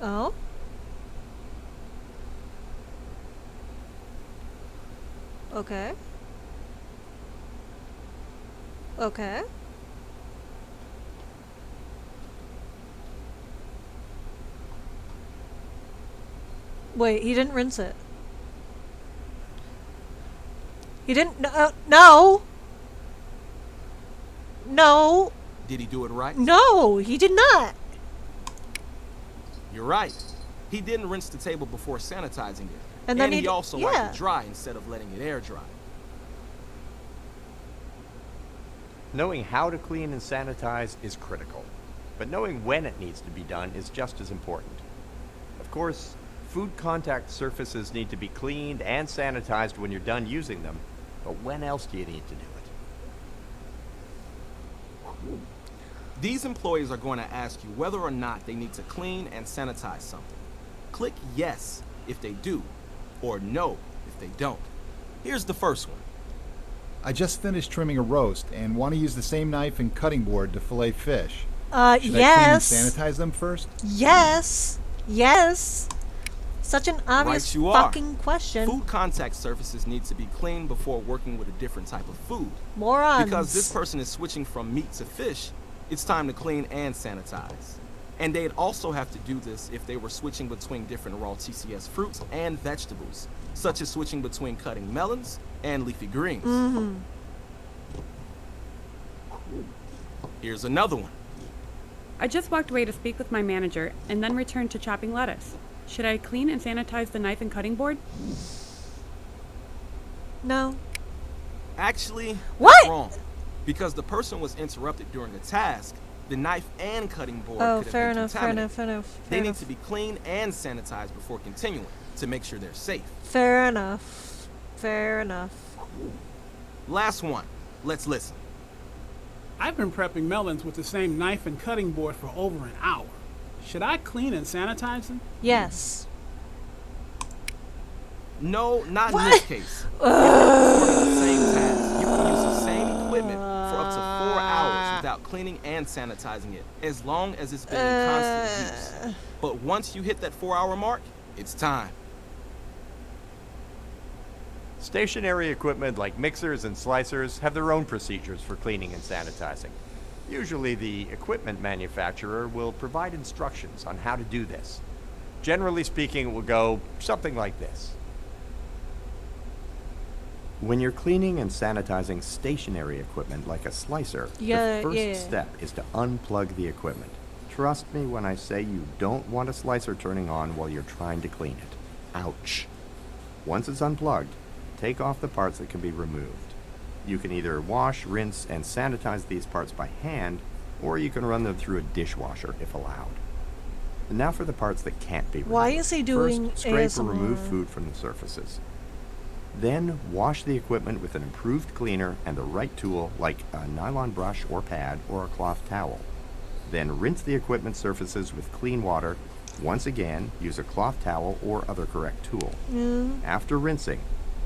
Oh? Okay. Okay. Wait, he didn't rinse it. He didn't. No! No! Did he do it right? No, he did not! You're right. He didn't rinse the table before sanitizing it. And then he he also yeah. wiped it dry instead of letting it air dry. Knowing how to clean and sanitize is critical, but knowing when it needs to be done is just as important. Of course, food contact surfaces need to be cleaned and sanitized when you're done using them, but when else do you need to do it? These employees are going to ask you whether or not they need to clean and sanitize something. Click yes if they do, or no if they don't. Here's the first one. I just finished trimming a roast and want to use the same knife and cutting board to fillet fish. Should yes. I clean and sanitize them first? Yes. Yes. Such an obvious Right you are. fucking question. Food contact surfaces need to be cleaned before working with a different type of food. Morons. Because this person is switching from meat to fish, it's time to clean and sanitize. And they'd also have to do this if they were switching between different raw TCS fruits and vegetables, such as switching between cutting melons and leafy greens. Here's another one. I just walked away to speak with my manager and then returned to chopping lettuce. Should I clean and sanitize the knife and cutting board? No. Actually, What? that's wrong. Because the person was interrupted during a task, the knife and cutting board Oh, could have fair been enough, fair contaminated. enough, fair enough. They Fair need enough. to be cleaned and sanitized before continuing to make sure they're safe. Fair enough. Fair enough. Last one. Let's listen. I've been prepping melons with the same knife and cutting board for over an hour. Should I clean and sanitize them? Yes. No, not in this case. If you're performing the same task, you can use the same equipment for up to 4 hours without without cleaning and sanitizing it, as long as it's been in constant use. But once you hit that 4-hour mark, it's time. Stationary equipment like mixers and slicers have their own procedures for cleaning and sanitizing. Usually the equipment manufacturer will provide instructions on how to do this. Generally speaking, it will go something like this. When you're cleaning and sanitizing stationary equipment like a slicer, the first step is to unplug the equipment. Trust me when I say you don't want a slicer turning on while you're trying to clean it. Ouch. Once it's unplugged, take off the parts that can be removed. You can either wash, rinse, and sanitize these parts by hand, or you can run them through a dishwasher if allowed. And now for the parts that can't be removed. Why is he doing First, scrape ASMR? or remove food from the surfaces. Then wash the equipment with an improved cleaner and the right tool like a nylon brush or pad or a cloth towel. Then rinse the equipment surfaces with clean water. Once again, use a cloth towel or other correct tool. After rinsing,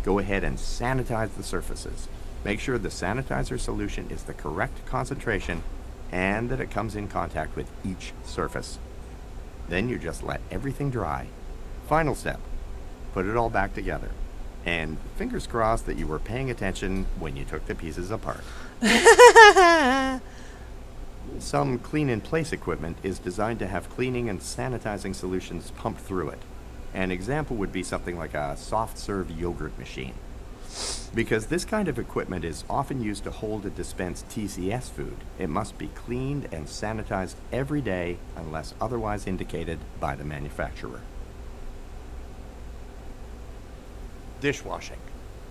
go ahead and sanitize the surfaces. Make sure the sanitizer solution is the correct concentration and that it comes in contact with each surface. Then you just let everything dry. Final step, put it all back together. And fingers crossed that you were paying attention when you took the pieces apart. Some clean-in-place equipment is designed to have cleaning and sanitizing solutions pumped through it. An example would be something like a soft-serve yogurt machine. Because this kind of equipment is often used to hold and dispense TCS food, it must be cleaned and sanitized every day unless otherwise indicated by the manufacturer. Dishwashing.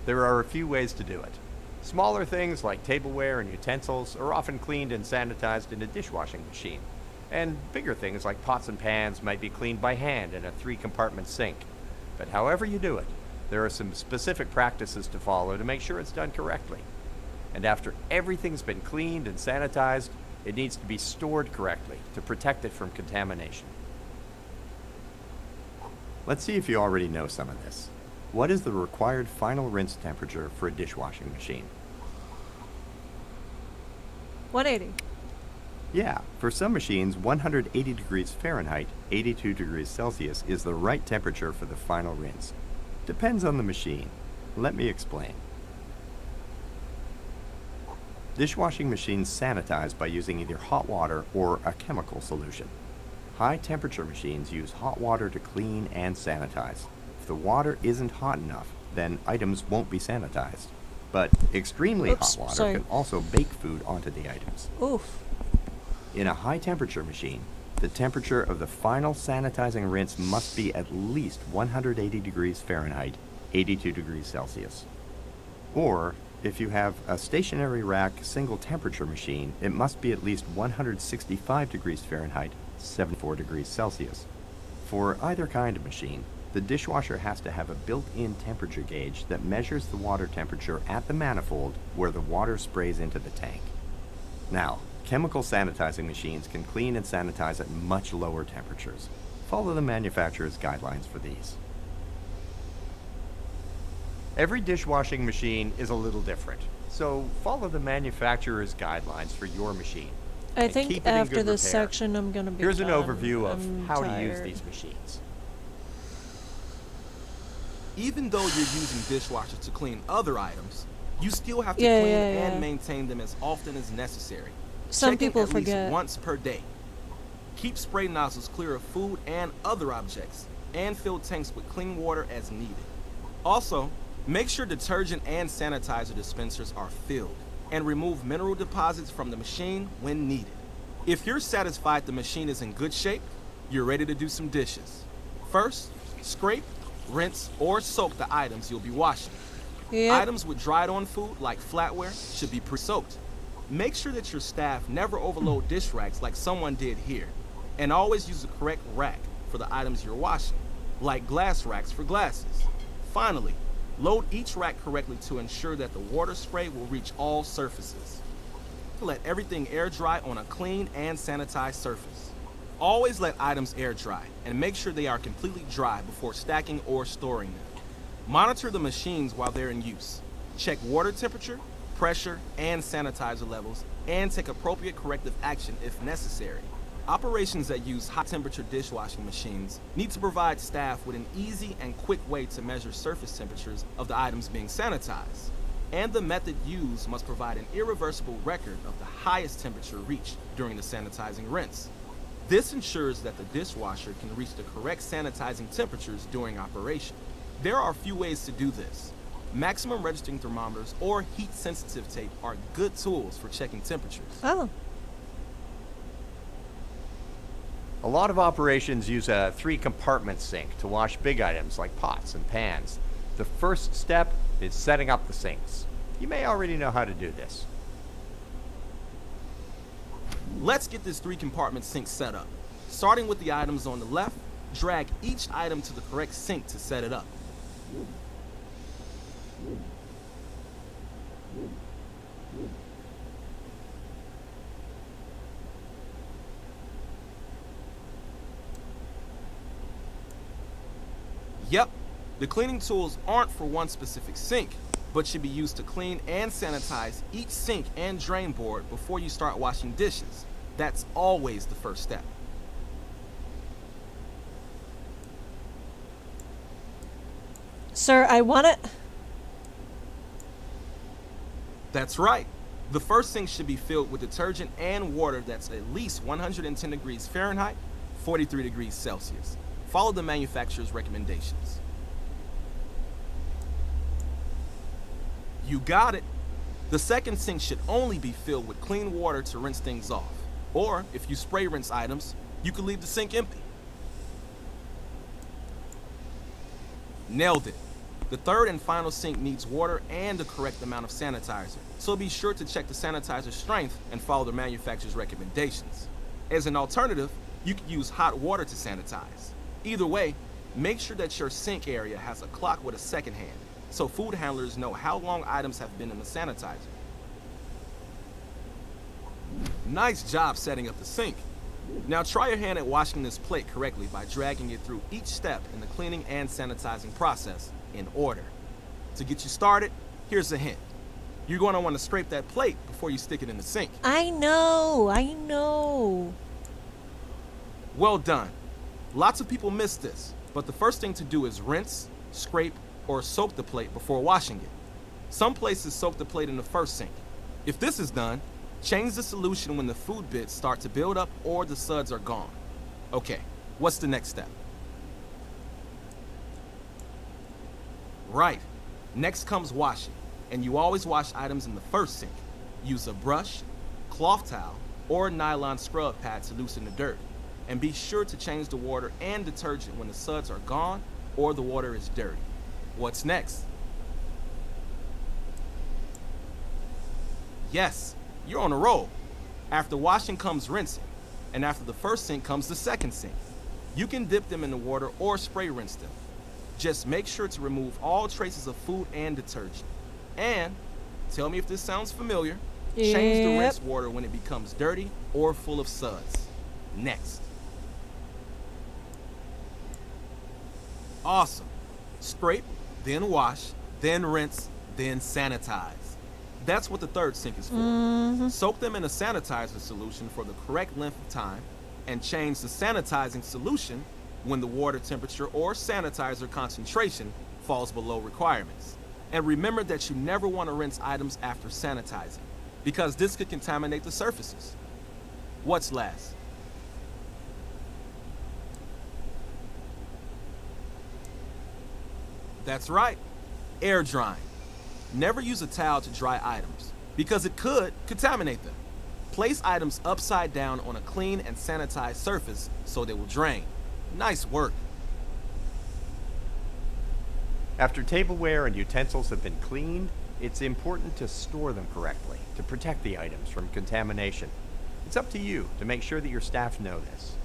There are a few ways to do it. Smaller things like tableware and utensils are often cleaned and sanitized in a dishwashing machine. And bigger things like pots and pans might be cleaned by hand in a 3-compartment sink. But however you do it, there are some specific practices to follow to make sure it's done correctly. And after everything's been cleaned and sanitized, it needs to be stored correctly to protect it from contamination. Let's see if you already know some of this. What is the required final rinse temperature for a dishwashing machine? 180. Yeah, for some machines, 180 degrees Fahrenheit, 82 degrees Celsius is the right temperature for the final rinse. Depends on the machine. Let me explain. Dishwashing machines sanitize by using either hot water or a chemical solution. High temperature machines use hot water to clean and sanitize. If the water isn't hot enough, then items won't be sanitized. But extremely hot water can also bake food onto the items. Oof. In a high temperature machine, the temperature of the final sanitizing rinse must be at least 180 degrees Fahrenheit, 82 degrees Celsius. Or, if you have a stationary rack single temperature machine, it must be at least 165 degrees Fahrenheit, 74 degrees Celsius. For either kind of machine, the dishwasher has to have a built-in temperature gauge that measures the water temperature at the manifold where the water sprays into the tank. Now, chemical sanitizing machines can clean and sanitize at much lower temperatures. Follow the manufacturer's guidelines for these. Every dishwashing machine is a little different, so follow the manufacturer's guidelines for your machine. I think after this repair. section I'm going to be Here's done. an overview of I'm how tired. to use these machines. Even though you're using dishwashers to clean other items, you still have to Yeah, clean yeah, yeah. and maintain them as often as necessary. Some Checking people at forget. least once per day. Keep spray nozzles clear of food and other objects, and fill tanks with clean water as needed. Also, make sure detergent and sanitizer dispensers are filled, and remove mineral deposits from the machine when needed. If you're satisfied the machine is in good shape, you're ready to do some dishes. First, scrape, rinse, or soak the items you'll be washing. Yep. Items with dried-on food, like flatware, should be pre-soaked. Make sure that your staff never overload dish racks like someone did here, and always use the correct rack for the items you're washing, like glass racks for glasses. Finally, load each rack correctly to ensure that the water spray will reach all surfaces. Let everything air dry on a clean and sanitized surface. Always let items air dry and make sure they are completely dry before stacking or storing them. Monitor the machines while they're in use. Check water temperature, pressure and sanitizer levels, and take appropriate corrective action if necessary. Operations that use high-temperature dishwashing machines need to provide staff with an easy and quick way to measure surface temperatures of the items being sanitized. And the method used must provide an irreversible record of the highest temperature reached during the sanitizing rinse. This ensures that the dishwasher can reach the correct sanitizing temperatures during operation. There are a few ways to do this. Maximum registering thermometers or heat-sensitive tape are good tools for checking temperatures. Oh. A lot of operations use a 3-compartment sink to wash big items like pots and pans. The first step is setting up the sinks. You may already know how to do this. Let's get this 3-compartment sink set up. Starting with the items on the left, drag each item to the correct sink to set it up. Yep, the cleaning tools aren't for one specific sink, but should be used to clean and sanitize each sink and drain board before you start washing dishes. That's always the first step. Sir, I want it. That's right. The first sink should be filled with detergent and water that's at least 110 degrees Fahrenheit, 43 degrees Celsius. Follow the manufacturer's recommendations. You got it. The second sink should only be filled with clean water to rinse things off. Or, if you spray rinse items, you can leave the sink empty. Nailed it. The third and final sink needs water and the correct amount of sanitizer, so be sure to check the sanitizer's strength and follow the manufacturer's recommendations. As an alternative, you can use hot water to sanitize. Either way, make sure that your sink area has a clock with a second hand, so food handlers know how long items have been in the sanitizer. Nice job setting up the sink. Now try your hand at washing this plate correctly by dragging it through each step in the cleaning and sanitizing process in order. To get you started, here's a hint. You're going to want to scrape that plate before you stick it in the sink. I know. Well done. Lots of people miss this, but the first thing to do is rinse, scrape, or soak the plate before washing it. Some places soak the plate in the first sink. If this is done, change the solution when the food bits start to build up or the suds are gone. Okay, what's the next step? Right, next comes washing, and you always wash items in the first sink. Use a brush, cloth towel, or nylon scrub pad to loosen the dirt. And be sure to change the water and detergent when the suds are gone or the water is dirty. What's next? Yes, you're on a roll. After washing comes rinsing, and after the first sink comes the second sink. You can dip them in the water or spray rinse them. Just make sure to remove all traces of food and detergent. And, tell me if this sounds familiar, change the rinse water when it becomes dirty or full of suds. Next. Awesome. Scrape, then wash, then rinse, then sanitize. That's what the third sink is for. Soak them in a sanitizer solution for the correct length of time, and change the sanitizing solution when the water temperature or sanitizer concentration falls below requirements. And remember that you never want to rinse items after sanitizing, because this could contaminate the surfaces. What's last? That's right, air drying. Never use a towel to dry items, because it could contaminate them. Place items upside down on a clean and sanitized surface so they will drain. Nice work. After tableware and utensils have been cleaned, it's important to store them correctly to protect the items from contamination. It's up to you to make sure that your staff know this.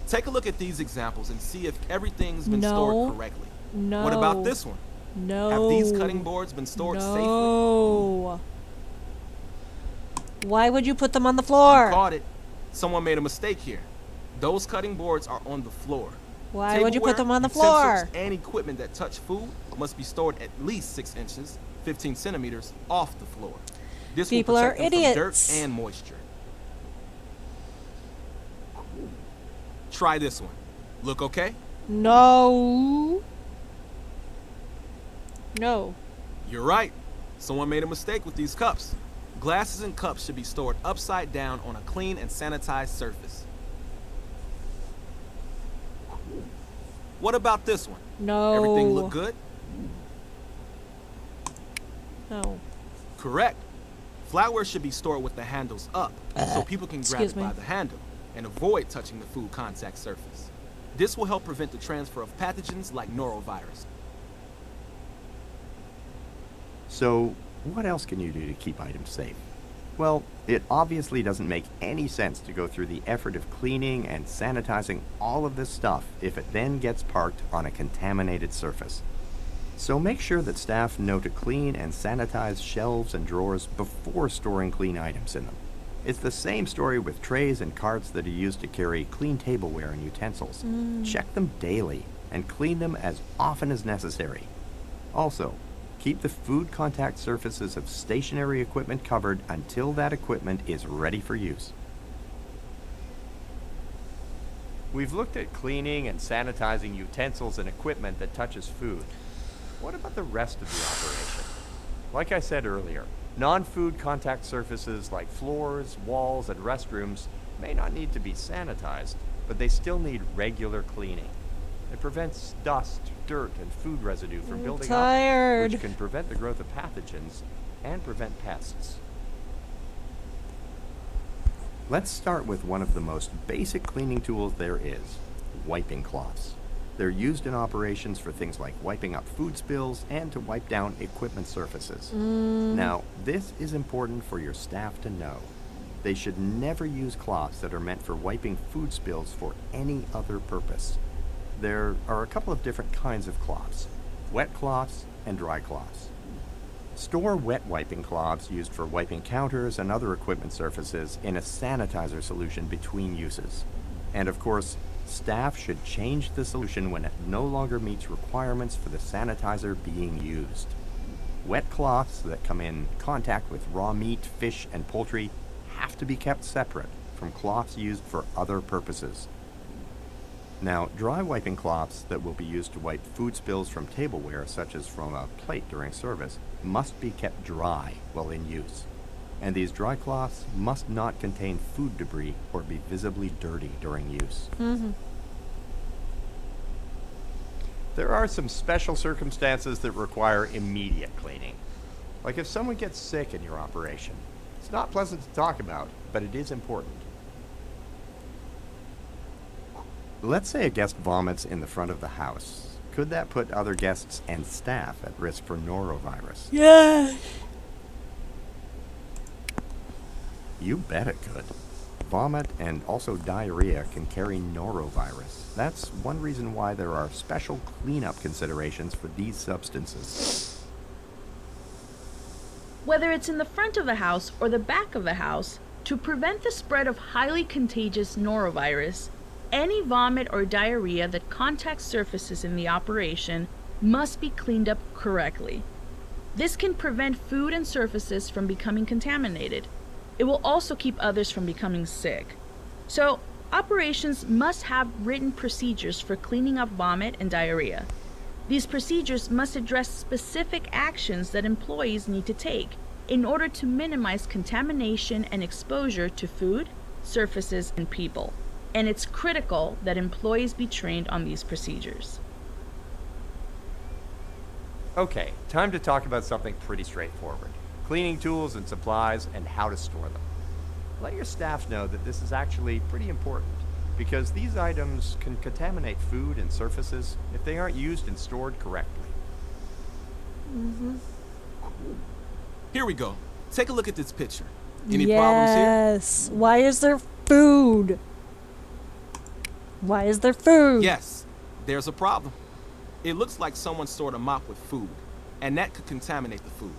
Take a look at these examples and see if everything's been stored correctly. No. What about this one? No. Have these cutting boards been stored safely? No. Why would you put them on the floor? You caught it. Someone made a mistake here. Those cutting boards are on the floor. Why would you put them on the Tableware, floor? utensils, and equipment that touch food must be stored at least 6 inches, 15 centimeters off the floor. This People will are protect them from idiots. dirt and moisture. Try this one. Look okay? No. No. You're right. Someone made a mistake with these cups. Glasses and cups should be stored upside down on a clean and sanitized surface. What about this one? No. Everything look good? No. Correct. Flatware should be stored with the handles up so people can grab Excuse it me. by the handle and avoid touching the food contact surface. This will help prevent the transfer of pathogens like norovirus. So, what else can you do to keep items safe? Well, it obviously doesn't make any sense to go through the effort of cleaning and sanitizing all of this stuff if it then gets parked on a contaminated surface. So make sure that staff know to clean and sanitize shelves and drawers before storing clean items in them. It's the same story with trays and carts that are used to carry clean tableware and utensils. Check them daily and clean them as often as necessary. Also, keep the food contact surfaces of stationary equipment covered until that equipment is ready for use. We've looked at cleaning and sanitizing utensils and equipment that touches food. What about the rest of the operation? Like I said earlier, non-food contact surfaces like floors, walls, and restrooms may not need to be sanitized, but they still need regular cleaning. It prevents dust, dirt, and food residue from building up, which can prevent the growth of pathogens and prevent pests. Let's start with one of the most basic cleaning tools there is, wiping cloths. They're used in operations for things like wiping up food spills and to wipe down equipment surfaces. Now, this is important for your staff to know. They should never use cloths that are meant for wiping food spills for any other purpose. There are a couple of different kinds of cloths, wet cloths and dry cloths. Store wet wiping cloths used for wiping counters and other equipment surfaces in a sanitizer solution between uses. And of course, staff should change the solution when it no longer meets requirements for the sanitizer being used. Wet cloths that come in contact with raw meat, fish, and poultry have to be kept separate from cloths used for other purposes. Now, dry wiping cloths that will be used to wipe food spills from tableware, such as from a plate during service, must be kept dry while in use. And these dry cloths must not contain food debris or be visibly dirty during use. There are some special circumstances that require immediate cleaning. Like if someone gets sick in your operation. It's not pleasant to talk about, but it is important. Let's say a guest vomits in the front of the house. Could that put other guests and staff at risk for norovirus? Yeah. You bet it could. Vomit and also diarrhea can carry norovirus. That's one reason why there are special cleanup considerations for these substances. Whether it's in the front of the house or the back of the house, to prevent the spread of highly contagious norovirus, any vomit or diarrhea that contacts surfaces in the operation must be cleaned up correctly. This can prevent food and surfaces from becoming contaminated. It will also keep others from becoming sick. So, operations must have written procedures for cleaning up vomit and diarrhea. These procedures must address specific actions that employees need to take in order to minimize contamination and exposure to food, surfaces, and people. And it's critical that employees be trained on these procedures. Okay, time to talk about something pretty straightforward. Cleaning tools and supplies and how to store them. Let your staff know that this is actually pretty important because these items can contaminate food and surfaces if they aren't used and stored correctly. Here we go. Take a look at this picture. Any problems here? Yes. Why is there food? Why is there food? Yes, there's a problem. It looks like someone stored a mop with food, and that could contaminate the food.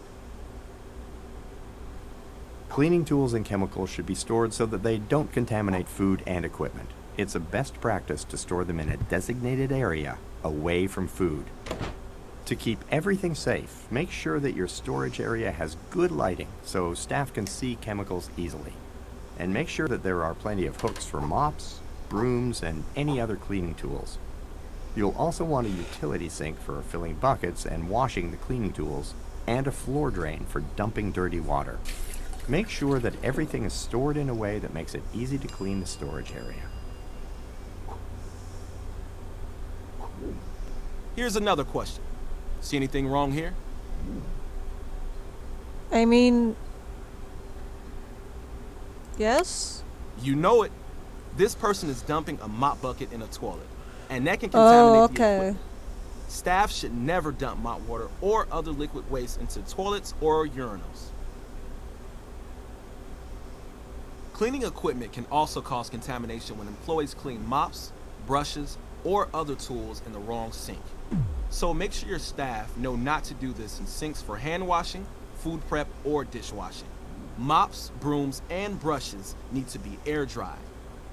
Cleaning tools and chemicals should be stored so that they don't contaminate food and equipment. it's a best practice to store them in a designated area away from food. To keep everything safe, make sure that your storage area has good lighting so staff can see chemicals easily. And make sure that there are plenty of hooks for mops, brooms, and any other cleaning tools. You'll also want a utility sink for filling buckets and washing the cleaning tools, and a floor drain for dumping dirty water. Make sure that everything is stored in a way that makes it easy to clean the storage area. Here's another question. See anything wrong here? I mean, yes? You know it. This person is dumping a mop bucket in a toilet, and that can contaminate the equipment. Staff should never dump mop water or other liquid waste into toilets or urinals. Cleaning equipment can also cause contamination when employees clean mops, brushes, or other tools in the wrong sink. So make sure your staff know not to do this in sinks for hand washing, food prep, or dishwashing. Mops, brooms, and brushes need to be air dried.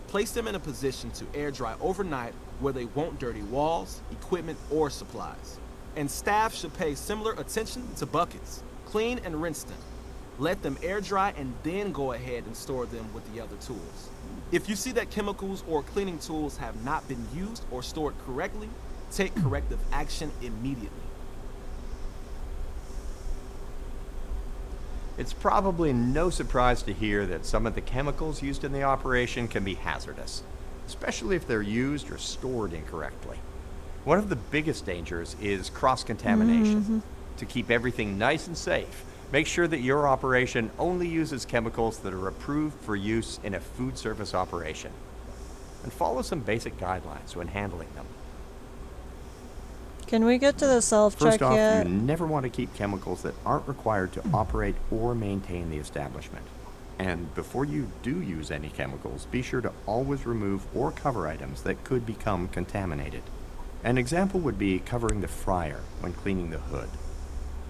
Place them in a position to air dry overnight where they won't dirty walls, equipment, or supplies. And staff should pay similar attention to buckets. Clean and rinse them. Let them air dry and then go ahead and store them with the other tools. If you see that chemicals or cleaning tools have not been used or stored correctly, take corrective action immediately. It's probably no surprise to hear that some of the chemicals used in the operation can be hazardous, especially if they're used or stored incorrectly. One of the biggest dangers is cross-contamination. To keep everything nice and safe, make sure that your operation only uses chemicals that are approved for use in a food service operation. And follow some basic guidelines when handling them. Can we get to the self-check First off, yet? you never want to keep chemicals that aren't required to operate or maintain the establishment. And before you do use any chemicals, be sure to always remove or cover items that could become contaminated. An example would be covering the fryer when cleaning the hood.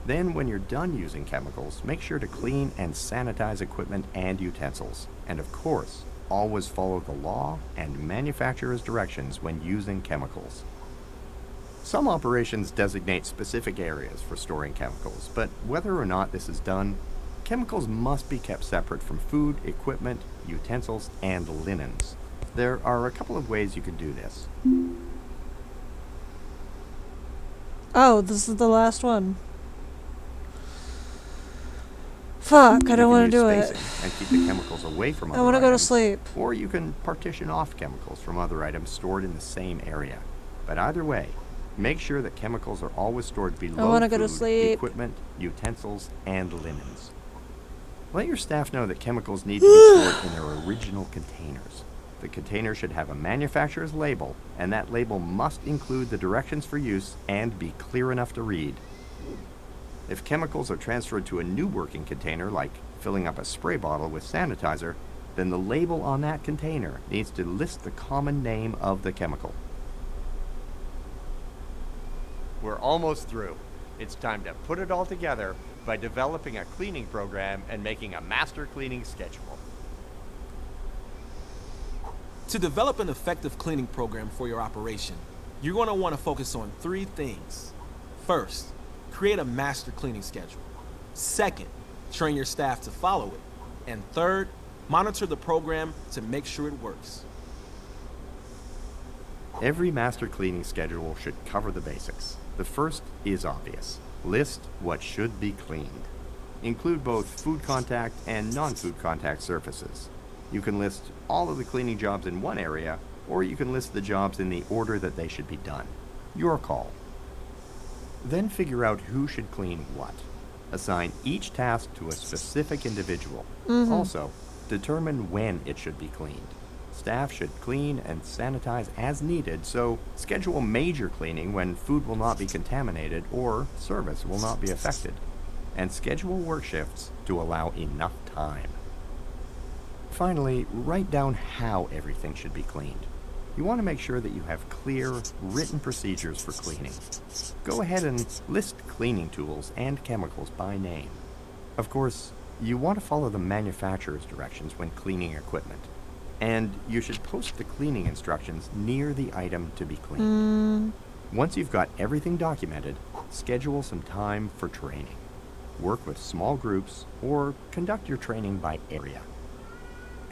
Then, when you're done using chemicals, make sure to clean and sanitize equipment and utensils. And of course, always follow the law and manufacturer's directions when using chemicals. Some operations designate specific areas for storing chemicals, but whether or not this is done, chemicals must be kept separate from food, equipment, utensils, and linens. There are a couple of ways you can do this. Oh, this is the last one. Fuck, I don't want to do it. And keep the chemicals away from other I want to go to items. sleep. Or you can partition off chemicals from other items stored in the same area. But either way, make sure that chemicals are always stored below wanna go to food, sleep. equipment, utensils, and linens. Let your staff know that chemicals need to be stored in their original containers. The container should have a manufacturer's label, and that label must include the directions for use and be clear enough to read. If chemicals are transferred to a new working container, like filling up a spray bottle with sanitizer, then the label on that container needs to list the common name of the chemical. We're almost through. It's time to put it all together by developing a cleaning program and making a master cleaning schedule. To develop an effective cleaning program for your operation, you're going to want to focus on 3 things. First, create a master cleaning schedule. Second, train your staff to follow it. And third, monitor the program to make sure it works. Every master cleaning schedule should cover the basics. The first is obvious. List what should be cleaned. Include both food contact and non-food contact surfaces. You can list all of the cleaning jobs in one area, or you can list the jobs in the order that they should be done. Your call. Then figure out who should clean what. Assign each task to a specific individual. Also, determine when it should be cleaned. Staff should clean and sanitize as needed, so schedule major cleaning when food will not be contaminated or service will not be affected. And schedule work shifts to allow enough time. Finally, write down how everything should be cleaned. You want to make sure that you have clear, written procedures for cleaning. Go ahead and list cleaning tools and chemicals by name. Of course, you want to follow the manufacturer's directions when cleaning equipment. And you should post the cleaning instructions near the item to be cleaned. Once you've got everything documented, schedule some time for training. Work with small groups or conduct your training by area.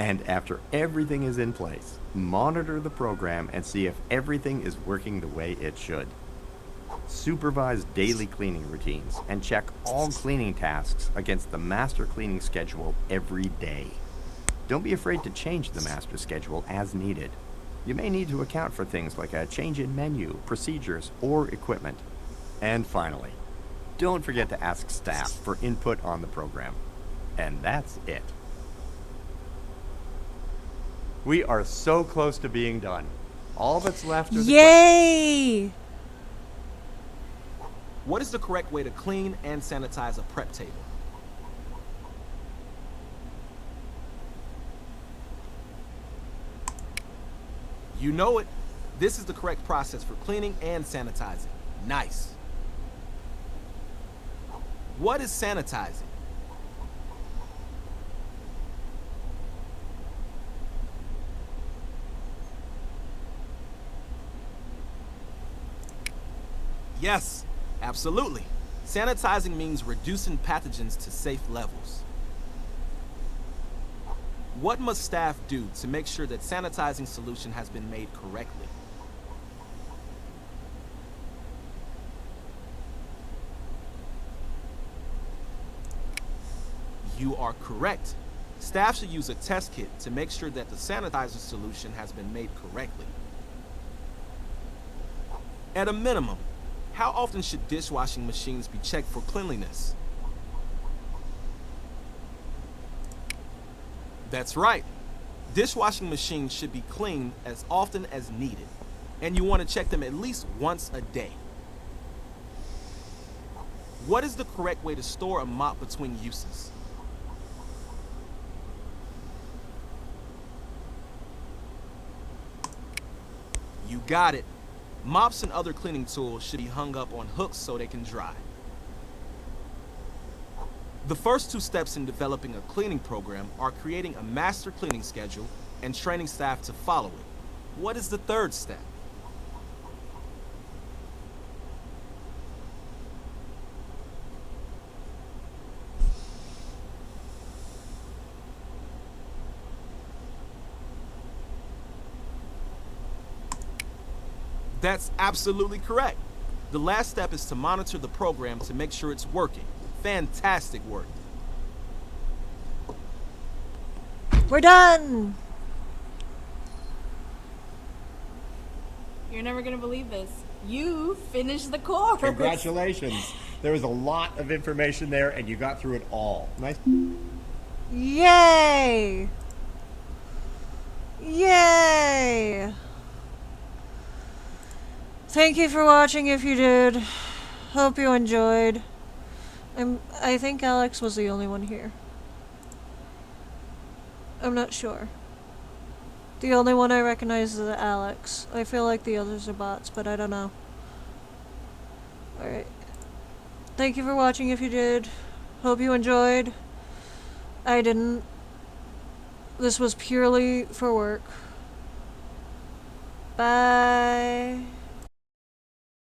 And after everything is in place, monitor the program and see if everything is working the way it should. Supervise daily cleaning routines and check all cleaning tasks against the master cleaning schedule every day. Don't be afraid to change the master schedule as needed. You may need to account for things like a change in menu, procedures, or equipment. And finally, don't forget to ask staff for input on the program. And that's it. We are so close to being done. All that's left are the Yay! What is the correct way to clean and sanitize a prep table? You know it. This is the correct process for cleaning and sanitizing. Nice. What is sanitizing? Yes, absolutely. Sanitizing means reducing pathogens to safe levels. What must staff do to make sure that sanitizing solution has been made correctly? You are correct. Staff should use a test kit to make sure that the sanitizer solution has been made correctly. At a minimum, how often should dishwashing machines be checked for cleanliness? That's right. Dishwashing machines should be cleaned as often as needed, and you want to check them at least once a day. What is the correct way to store a mop between uses? You got it. Mops and other cleaning tools should be hung up on hooks so they can dry. The first two steps in developing a cleaning program are creating a master cleaning schedule and training staff to follow it. What is the third step? That's absolutely correct. The last step is to monitor the program to make sure it's working. Fantastic work. We're done. You're never gonna believe this. You finished the course. Congratulations. There was a lot of information there, and you got through it all. Nice. Yay! Yay! Thank you for watching if you did. Hope you enjoyed. I think Alex was the only one here. I'm not sure. The only one I recognize is Alex. I feel like the others are bots, but I don't know. Alright. Thank you for watching if you did. Hope you enjoyed. I didn't. This was purely for work. Bye.